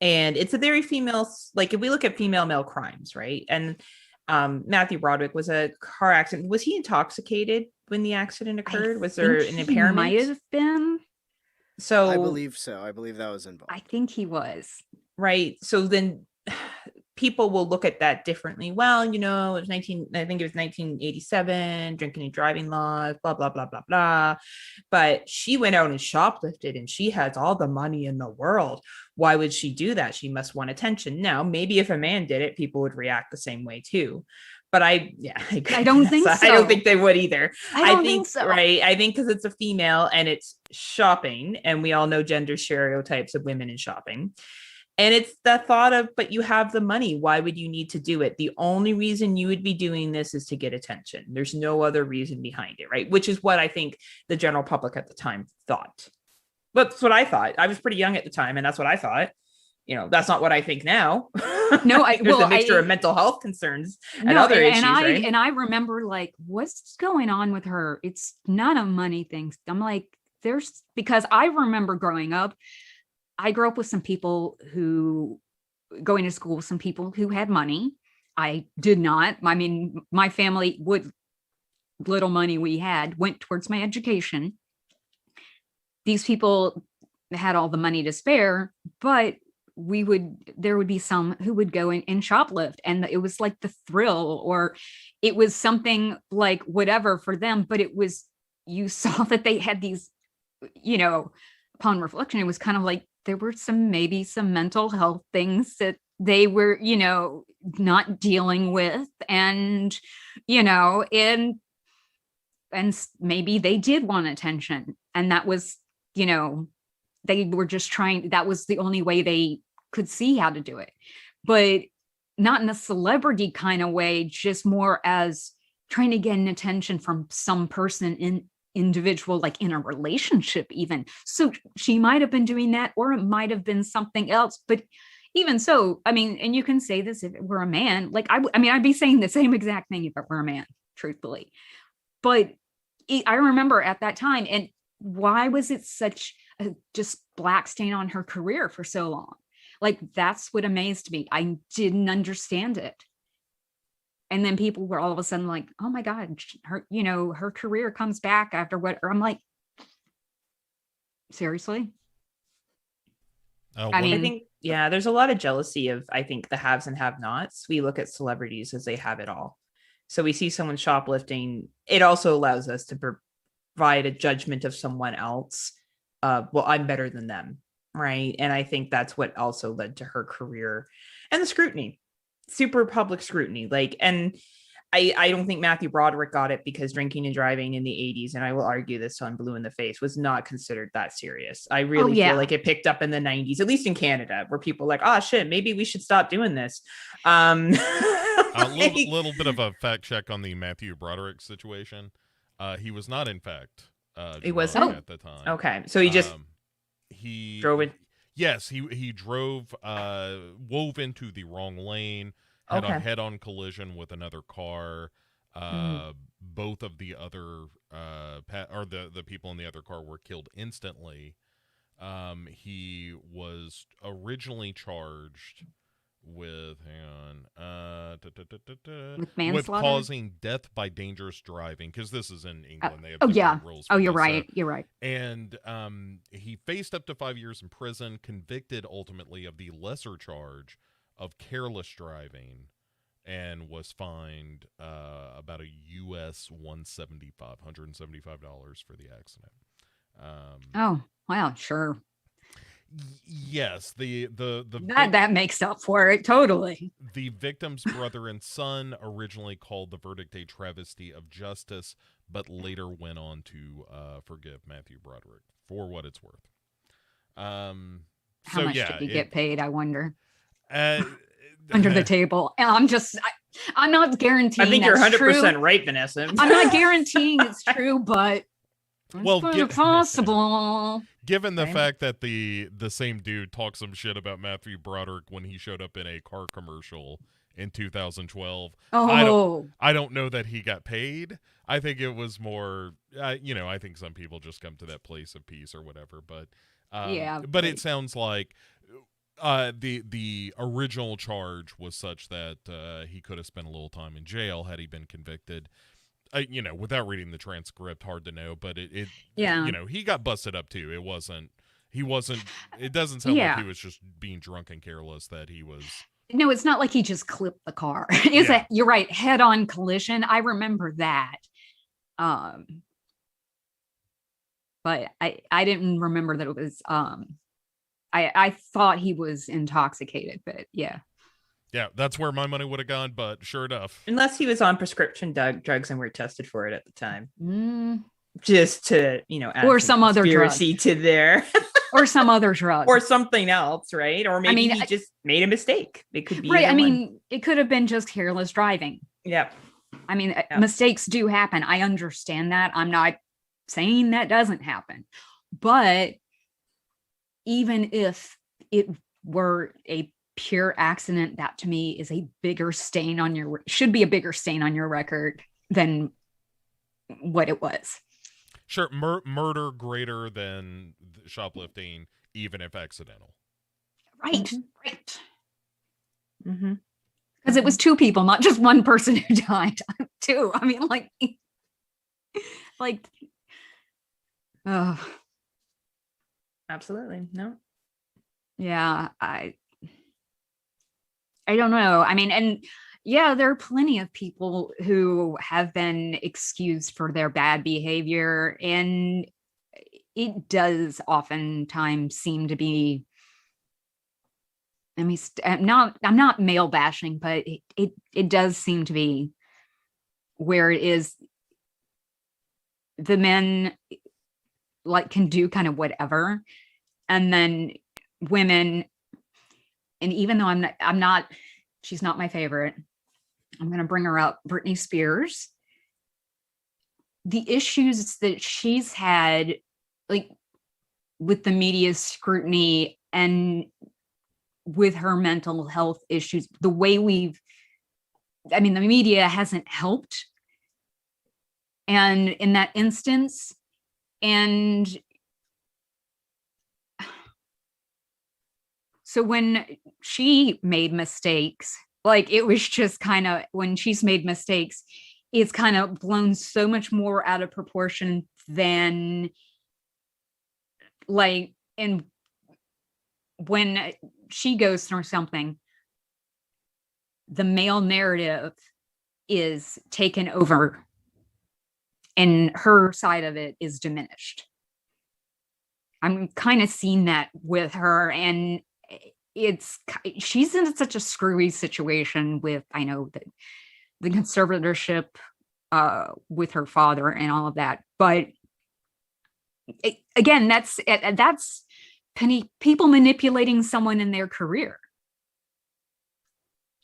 And it's a very female, like if we look at female male crimes, right? And Matthew Broderick was a car accident. Was he intoxicated when the accident occurred? Was there an impairment? Might have been. So I believe so. I believe that was involved. I think he was. Right. So then people will look at that differently. Well, it was 1987, drinking and driving laws, blah, blah, blah, blah, blah. But she went out and shoplifted and she has all the money in the world. Why would she do that? She must want attention. Now, maybe if a man did it, people would react the same way too. But I don't think so. I don't think they would either. I think so. Right. I think because it's a female and it's shopping, and we all know gender stereotypes of women in shopping. And it's the thought of, but you have the money. Why would you need to do it? The only reason you would be doing this is to get attention. There's no other reason behind it, right? Which is what I think the general public at the time thought. But that's what I thought. I was pretty young at the time, and that's what I thought. That's not what I think now. No, there's a mixture of mental health concerns and other issues, right? And I remember, like, what's going on with her? It's not a money thing. I'm like, because I remember growing up, I grew up with some people who going to school with some people who had money. I did not. I mean, my family little money we had went towards my education. These people had all the money to spare, but there would be some who would go and shoplift, and it was like the thrill, or it was something like whatever for them. But you saw that they had these, upon reflection, it was kind of like, there were maybe some mental health things that they were, not dealing with. And, and maybe they did want attention. And that was, they were just that was the only way they could see how to do it. But not in a celebrity kind of way, just more as trying to get an attention from some person individual, like in a relationship even. So she might have been doing that, or it might have been something else. But even so, I mean, and you can say this if it were a man, like I'd be saying the same exact thing if it were a man, truthfully. But I remember at that time, and why was it such a just black stain on her career for so long? Like, that's what amazed me. I didn't understand it. And then people were all of a sudden like, oh my God, her career comes back after what? Or I'm like, seriously? I think, there's a lot of jealousy of, I think, the haves and have-nots. We look at celebrities as they have it all. So we see someone shoplifting. It also allows us to provide a judgment of someone else. Well, I'm better than them, right? And I think that's what also led to her career and the scrutiny. Super public scrutiny. And I don't think Matthew Broderick got it because drinking and driving in the 80s, and I will argue this till I'm blue in the face, was not considered that serious. I really feel like it picked up in the 90s, at least in Canada, where people were like, oh shit, maybe we should stop doing this. A little bit of a fact check on the Matthew Broderick situation. He was not, in fact, it was at the time. Okay, so he just drove it. Yes, he drove, wove into the wrong lane, had a head-on collision with another car. Both of the other, the people in the other car were killed instantly. He was originally charged with, with causing death by dangerous driving, because this is in England. They have rules. You're right. You're right. And he faced up to 5 years in prison, convicted ultimately of the lesser charge of careless driving. and was fined about a US $175 for the accident. Oh, wow, sure. Yes, That makes up for it totally. The victim's brother and son originally called the verdict a travesty of justice, but later went on to forgive Matthew Broderick for what it's worth. How much did he get paid, I wonder? Under the table. And I'm not guaranteeing. I think you're 100% right, Vanessa. I'm not guaranteeing it's true, but it's possible. Given the fact that the same dude talked some shit about Matthew Broderick when he showed up in a car commercial in 2012, I don't know that he got paid. I think it was more, I think some people just come to that place of peace or whatever. But but it sounds like the original charge was such that he could have spent a little time in jail had he been convicted. Without reading the transcript, hard to know, but he got busted up too. It doesn't sound like he was just being drunk and careless, that he was. No, it's not like he just clipped the car. You're right. Head on collision. I remember that. But I didn't remember that it was, I thought he was intoxicated, but yeah. Yeah, that's where my money would have gone, but sure enough. Unless he was on prescription drugs and were tested for it at the time. Just to, add or some other conspiracy to there. Or some other drug. Or something else, right? Or maybe he just made a mistake. It could be right. It could have been just careless driving. Yeah. Mistakes do happen. I understand that. I'm not saying that doesn't happen. But even if it were a pure accident, that to me is a bigger stain on should be a bigger stain on your record than what it was. Sure, murder greater than shoplifting, even if accidental. Right. Because it was two people, not just one person who died. Two. Absolutely. No. Yeah, I don't know. There are plenty of people who have been excused for their bad behavior, and it does oftentimes seem to be, I'm not male bashing, but it does seem to be where it is the men can do kind of whatever, and then women. And even though I'm not, she's not my favorite, I'm going to bring her up, Britney Spears. The issues that she's had, with the media scrutiny and with her mental health issues, the way the media hasn't helped. And in that instance, and so when she made mistakes, it was just kind of, when she's made mistakes, it's kind of blown so much more out of proportion than and when she goes through something, the male narrative is taken over and her side of it is diminished. I'm kind of seeing that with her, and she's in such a screwy situation with, I know that the conservatorship with her father and all of that, but again, that's people manipulating someone in their career.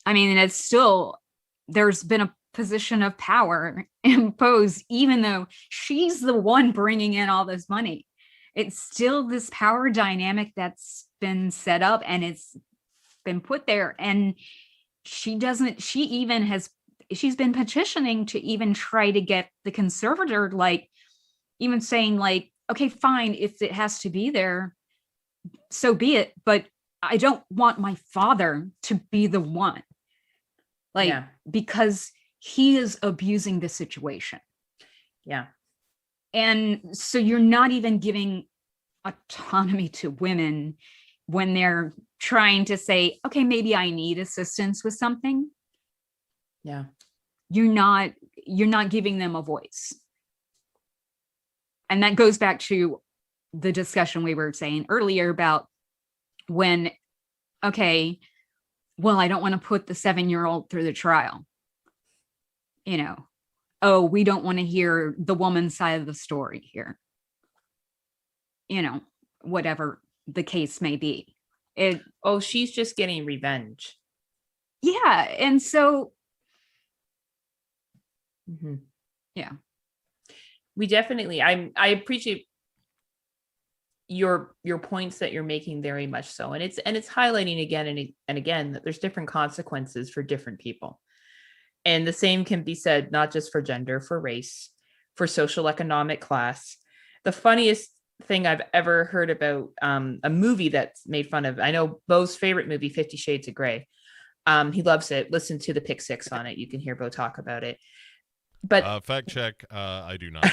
It's still, there's been a position of power imposed, even though she's the one bringing in all this money. It's still this power dynamic that's been set up and it's been put there. And she's been petitioning to even try to get the conservator, even saying okay, fine, if it has to be there, so be it. But I don't want my father to be the one, because he is abusing the situation. Yeah. And so you're not even giving autonomy to women when they're trying to say, okay, maybe I need assistance with something. Yeah. You're not giving them a voice. And that goes back to the discussion we were saying earlier about when, okay, well, I don't want to put the 7-year-old through the trial. Oh, we don't want to hear the woman's side of the story here. Whatever the case may be. She's just getting revenge. Yeah. And so, yeah. We definitely, I appreciate your points that you're making very much so. And it's highlighting again and again that there's different consequences for different people. And the same can be said, not just for gender, for race, for social economic class. The funniest thing I've ever heard about a movie that's made fun of, I know Beau's favorite movie, 50 Shades of Grey. He loves it. Listen to the Pick Six on it. You can hear Beau talk about it. But fact check, I do not.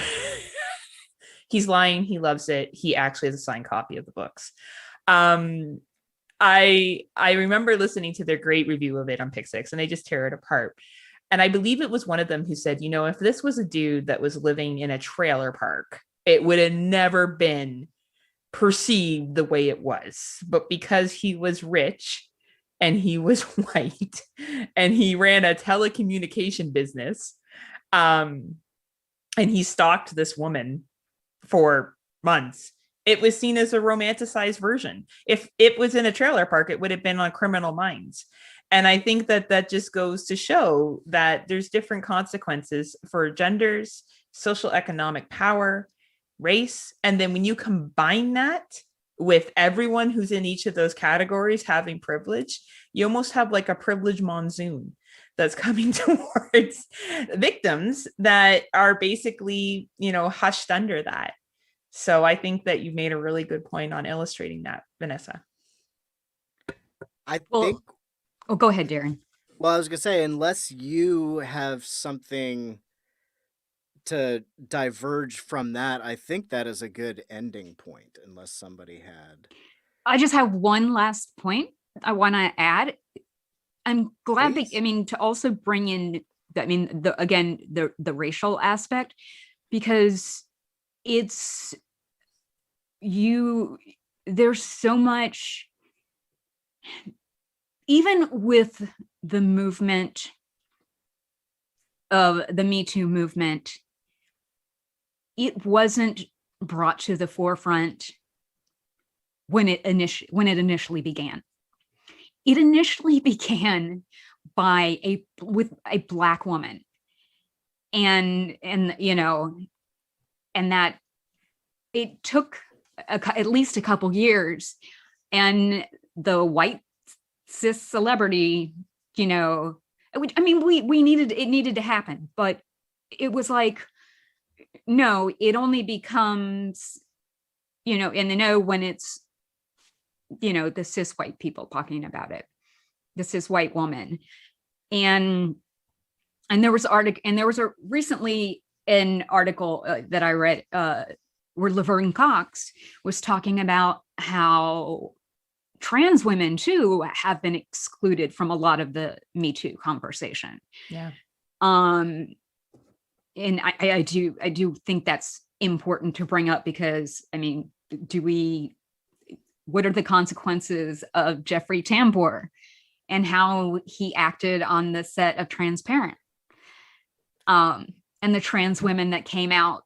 He's lying. He loves it. He actually has a signed copy of the books. I remember listening to their great review of it on Pick Six, and they just tear it apart. And I believe it was one of them who said, if this was a dude that was living in a trailer park, it would have never been perceived the way it was. But because he was rich and he was white and he ran a telecommunication business, and he stalked this woman for months, it was seen as a romanticized version. If it was in a trailer park, it would have been on Criminal Minds. And I think that just goes to show that there's different consequences for genders, social economic power, race. And then when you combine that with everyone who's in each of those categories having privilege, you almost have like a privilege monsoon that's coming towards victims that are basically, hushed under that. So I think that you made a really good point on illustrating that, Vanessa. Go ahead, Darren. Well, I was going to say, unless you have something to diverge from that, I think that is a good ending point, unless somebody had. I just have one last point I want to add. I'm glad to also bring in, the racial aspect, because there's so much, even with the movement of the Me Too movement, it wasn't brought to the forefront when it initially began. It initially began with a Black woman, and that it took at least a couple years, and the white cis celebrity, we needed to happen, but it was like, no, it only becomes, in the know when it's, the cis white people talking about it, the cis white woman. And there was recently an article that I read where Laverne Cox was talking about how trans women too have been excluded from a lot of the Me Too conversation. Yeah. And I do think that's important to bring up, because what are the consequences of Jeffrey Tambor and how he acted on the set of Transparent, and the trans women that came out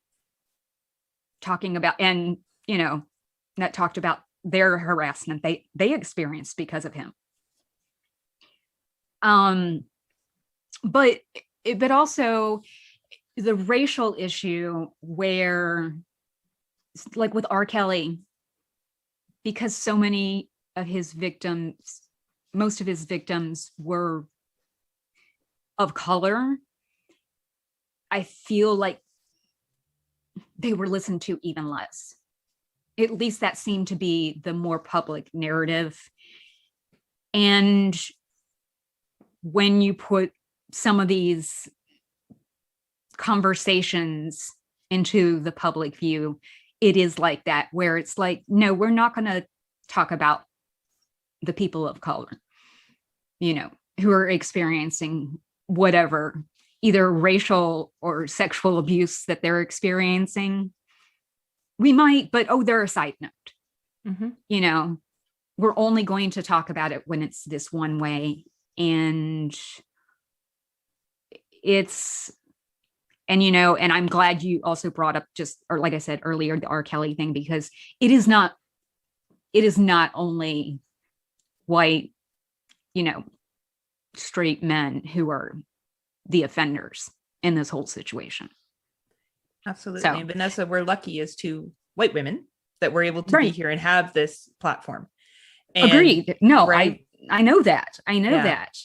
talking about, and that talked about their harassment they experienced because of him. But also the racial issue, where, like with R. Kelly, because so many of his victims, most of his victims were of color, I feel like they were listened to even less. At least that seemed to be the more public narrative. And when you put some of these conversations into the public view, it is like that, where it's like, no, we're not going to talk about the people of color, who are experiencing whatever, either racial or sexual abuse that they're experiencing. We might, but they're a side note. You know, we're only going to talk about it when it's this one way. And and I'm glad you also brought up or like I said earlier, the R. Kelly thing, because it is not only white, straight men who are the offenders in this whole situation. Absolutely. So, and Vanessa, we're lucky as two white women that we're able to be here and have this platform. And, agreed. No, right? I know that. That.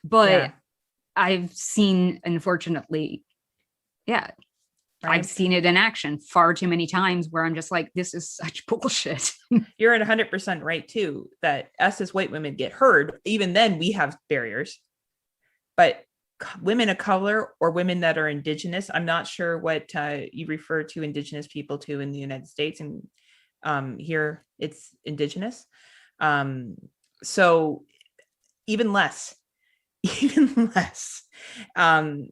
But I've seen, unfortunately, I've seen it in action far too many times where I'm just like, this is such bullshit. You're at 100% right too, that us as white women get heard. Even then we have barriers, but women of color or women that are indigenous, I'm not sure what you refer to indigenous people to in the United States, and here it's indigenous. So even less.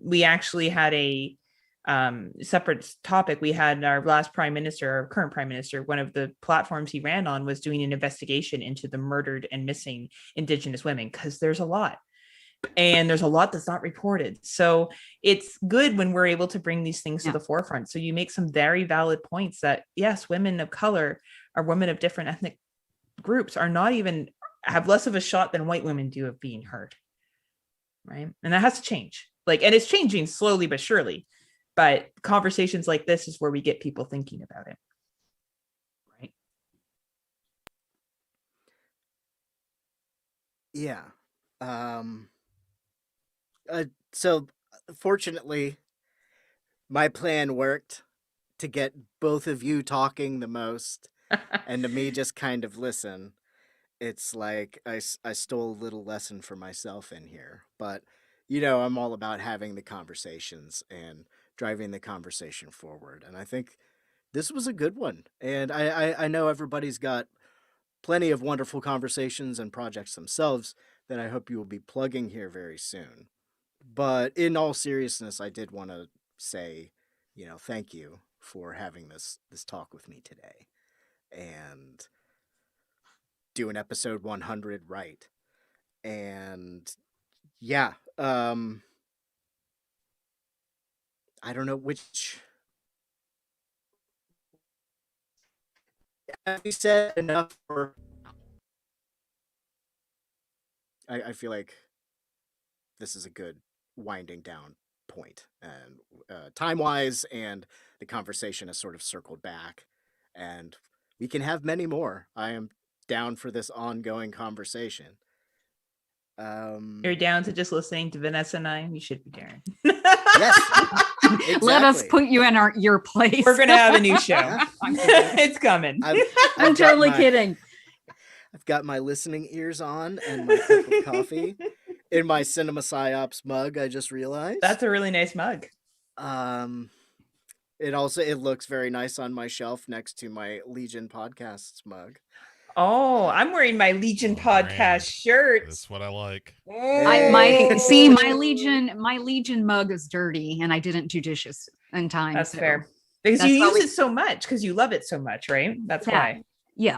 We actually had a separate topic. We had our last current prime minister, one of the platforms he ran on was doing an investigation into the murdered and missing indigenous women, because there's a lot. And there's a lot that's not reported. So it's good when we're able to bring these things to the forefront. So you make some very valid points that, yes, women of color or women of different ethnic groups have less of a shot than white women do of being heard. Right. And that has to change. And it's changing slowly but surely. But conversations like this is where we get people thinking about it. Right. Yeah. So fortunately, my plan worked to get both of you talking the most and to me just kind of listen. It's like I stole a little lesson for myself in here, but I'm all about having the conversations and driving the conversation forward. And I think this was a good one. And I know everybody's got plenty of wonderful conversations and projects themselves that I hope you will be plugging here very soon. But in all seriousness, I did want to say, thank you for having this talk with me today and doing episode 100 right. And I don't know which. Have we said enough for? I feel like this is a good winding down point, and time-wise, and the conversation has sort of circled back, and we can have many more. I am down for this ongoing conversation. You're down to just listening to Vanessa and I? You should be, Darren. Yes. Exactly. Let us put you in your place. We're gonna have a new show. It's coming. I'm totally kidding. I've got my listening ears on and my cup of coffee in my Cinema Psyops mug. I just realized that's a really nice mug. It looks very nice on my shelf next to my Legion Podcasts mug. Oh, I'm wearing my Legion Podcast shirt. That's what I like. My Legion mug is dirty, and I didn't do dishes in time. That's fair. Because you use it so much, because you love it so much, right? That's why. Yeah.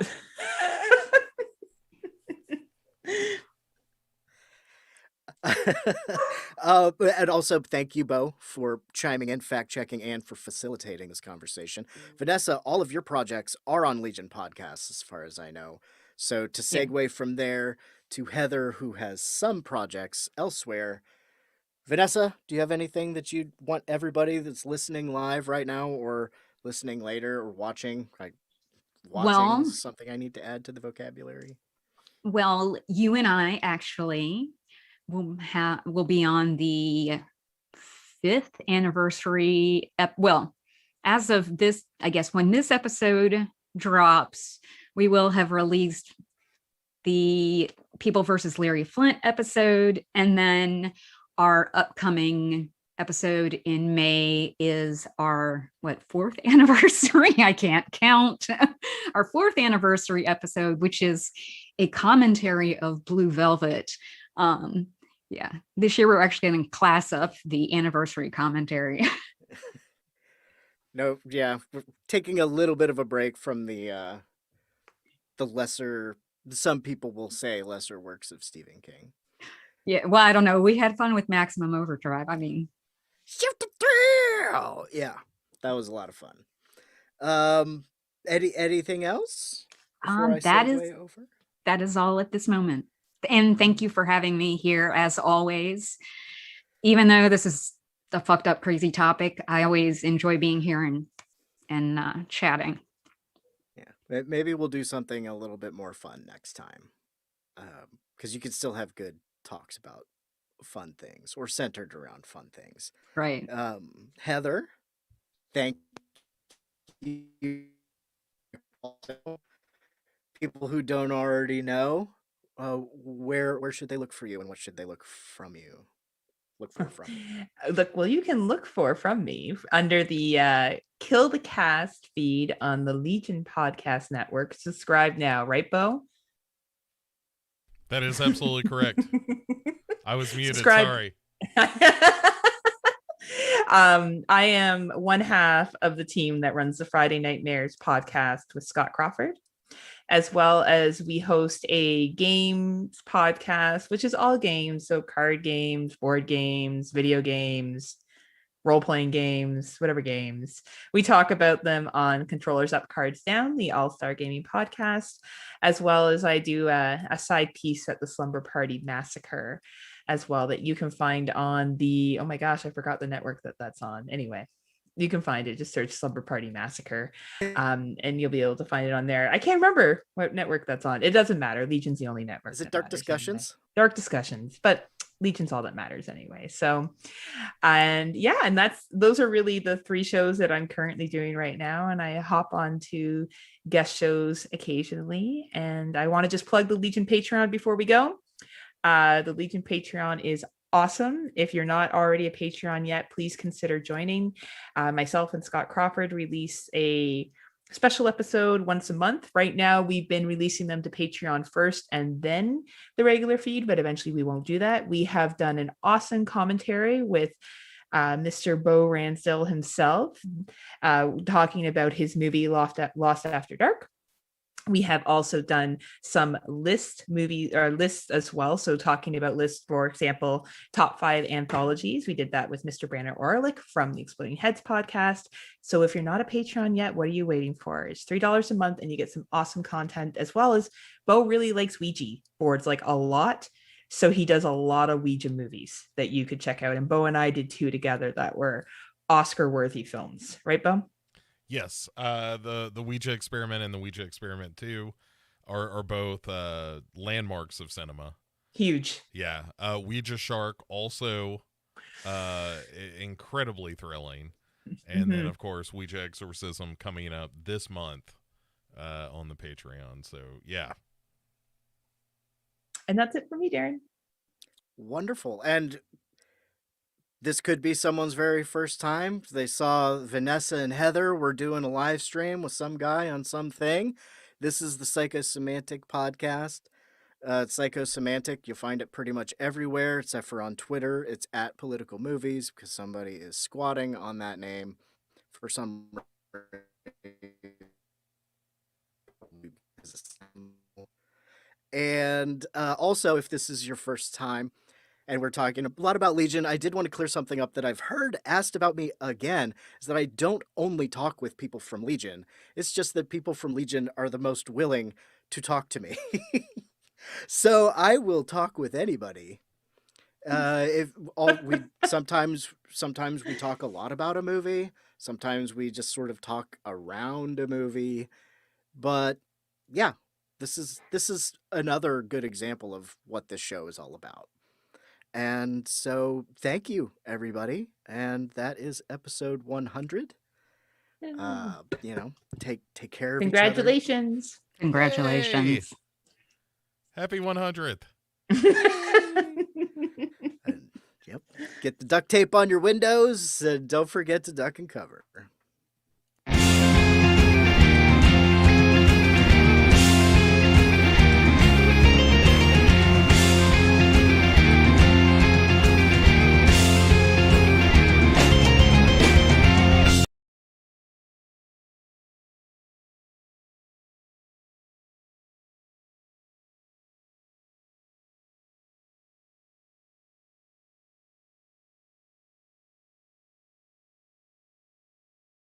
And also thank you, Bo, for chiming in, fact checking, and for facilitating this conversation. Vanessa, all of your projects are on Legion Podcasts, as far as I know. So to segue from there to Heather, who has some projects elsewhere. Vanessa, do you have anything that you want everybody that's listening live right now, or listening later, or watching? Is something I need to add to the vocabulary? Well, you and I actually will be on the 5th anniversary. As of this, I guess when this episode drops, we will have released the People versus Larry Flint episode, and then our upcoming episode in May is our 4th anniversary. I can't count. Our 4th anniversary episode, which is a commentary of Blue Velvet. Yeah. This year we're actually going to class up the anniversary commentary. No, yeah, we're taking a little bit of a break from the lesser, some people will say lesser works of Stephen King. Yeah. Well, I don't know. We had fun with Maximum Overdrive. I mean, Shoot the thrill! Yeah, that was a lot of fun. Anything else before I segue over? That is all at this moment. And thank you for having me here as always. Even though this is a fucked up, crazy topic, I always enjoy being here and chatting. Yeah, maybe we'll do something a little bit more fun next time, because you can still have good talks about fun things or centered around fun things. Right. Heather, thank you. Also, people who don't already know, where should they look for you, and what should they look from you? Look for from you. Well, you can look from me under the Kill the Cast feed on the Legion Podcast Network. Subscribe now, right, Bo? That is absolutely correct. I was muted. Subscribe. Sorry. I am one half of the team that runs the Friday Nightmares podcast with Scott Crawford, as well as we host a games podcast, which is all games. So card games, board games, video games, role-playing games, whatever games. We talk about them on Controllers Up, Cards Down, the All-Star Gaming podcast, as well as I do a side piece at the Slumber Party Massacre as well, that you can find on the, oh my gosh, I forgot the network that's on. Anyway, you can find it. Just search Slumber Party Massacre, and you'll be able to find it on there. I can't remember what network that's on. It doesn't matter. Legion's the only network. Is it Dark Discussions? Anyway. Dark Discussions, but Legion's all that matters anyway. So, and yeah, and those are really the 3 shows that I'm currently doing right now. And I hop on to guest shows occasionally. And I want to just plug the Legion Patreon before we go. The Legion Patreon is awesome. If you're not already a Patreon yet, please consider joining. Myself and Scott Crawford release a special episode once a month. Right now, we've been releasing them to Patreon first and then the regular feed, but eventually we won't do that. We have done an awesome commentary with Mr. Bo Ransdell himself, talking about his movie Lost After Dark. We have also done some lists as well. So talking about lists, for example, top 5 anthologies. We did that with Mr. Brandon Orlick from the Exploding Heads podcast. So if you're not a Patreon yet, what are you waiting for? It's $3 a month and you get some awesome content, as well as Bo really likes Ouija boards like a lot. So he does a lot of Ouija movies that you could check out. And Bo and I did 2 together that were Oscar-worthy films. Right, Bo? Yes, the Ouija Experiment and the Ouija Experiment 2 are both landmarks of cinema. Huge. Yeah, Ouija Shark also incredibly thrilling, and then of course Ouija Exorcism coming up this month on the Patreon. So yeah, and that's it for me, Darren. Wonderful. And this could be someone's very first time. They saw Vanessa and Heather were doing a live stream with some guy on something. This is the Psychosemantic Podcast. Psychosemantic, you'll find it pretty much everywhere, except for on Twitter. It's at Political Movies, because somebody is squatting on that name for some reason. And also, if this is your first time, and we're talking a lot about Legion, I did want to clear something up that I've heard asked about me again, is that I don't only talk with people from Legion. It's just that people from Legion are the most willing to talk to me. So I will talk with anybody. Sometimes we talk a lot about a movie. Sometimes we just sort of talk around a movie. But yeah, this is another good example of what this show is all about. And so thank you, everybody. And that is episode 100. Take care of each other. Congratulations. Congratulations. Hey! Happy 100th. Yep. Get the duct tape on your windows and don't forget to duck and cover.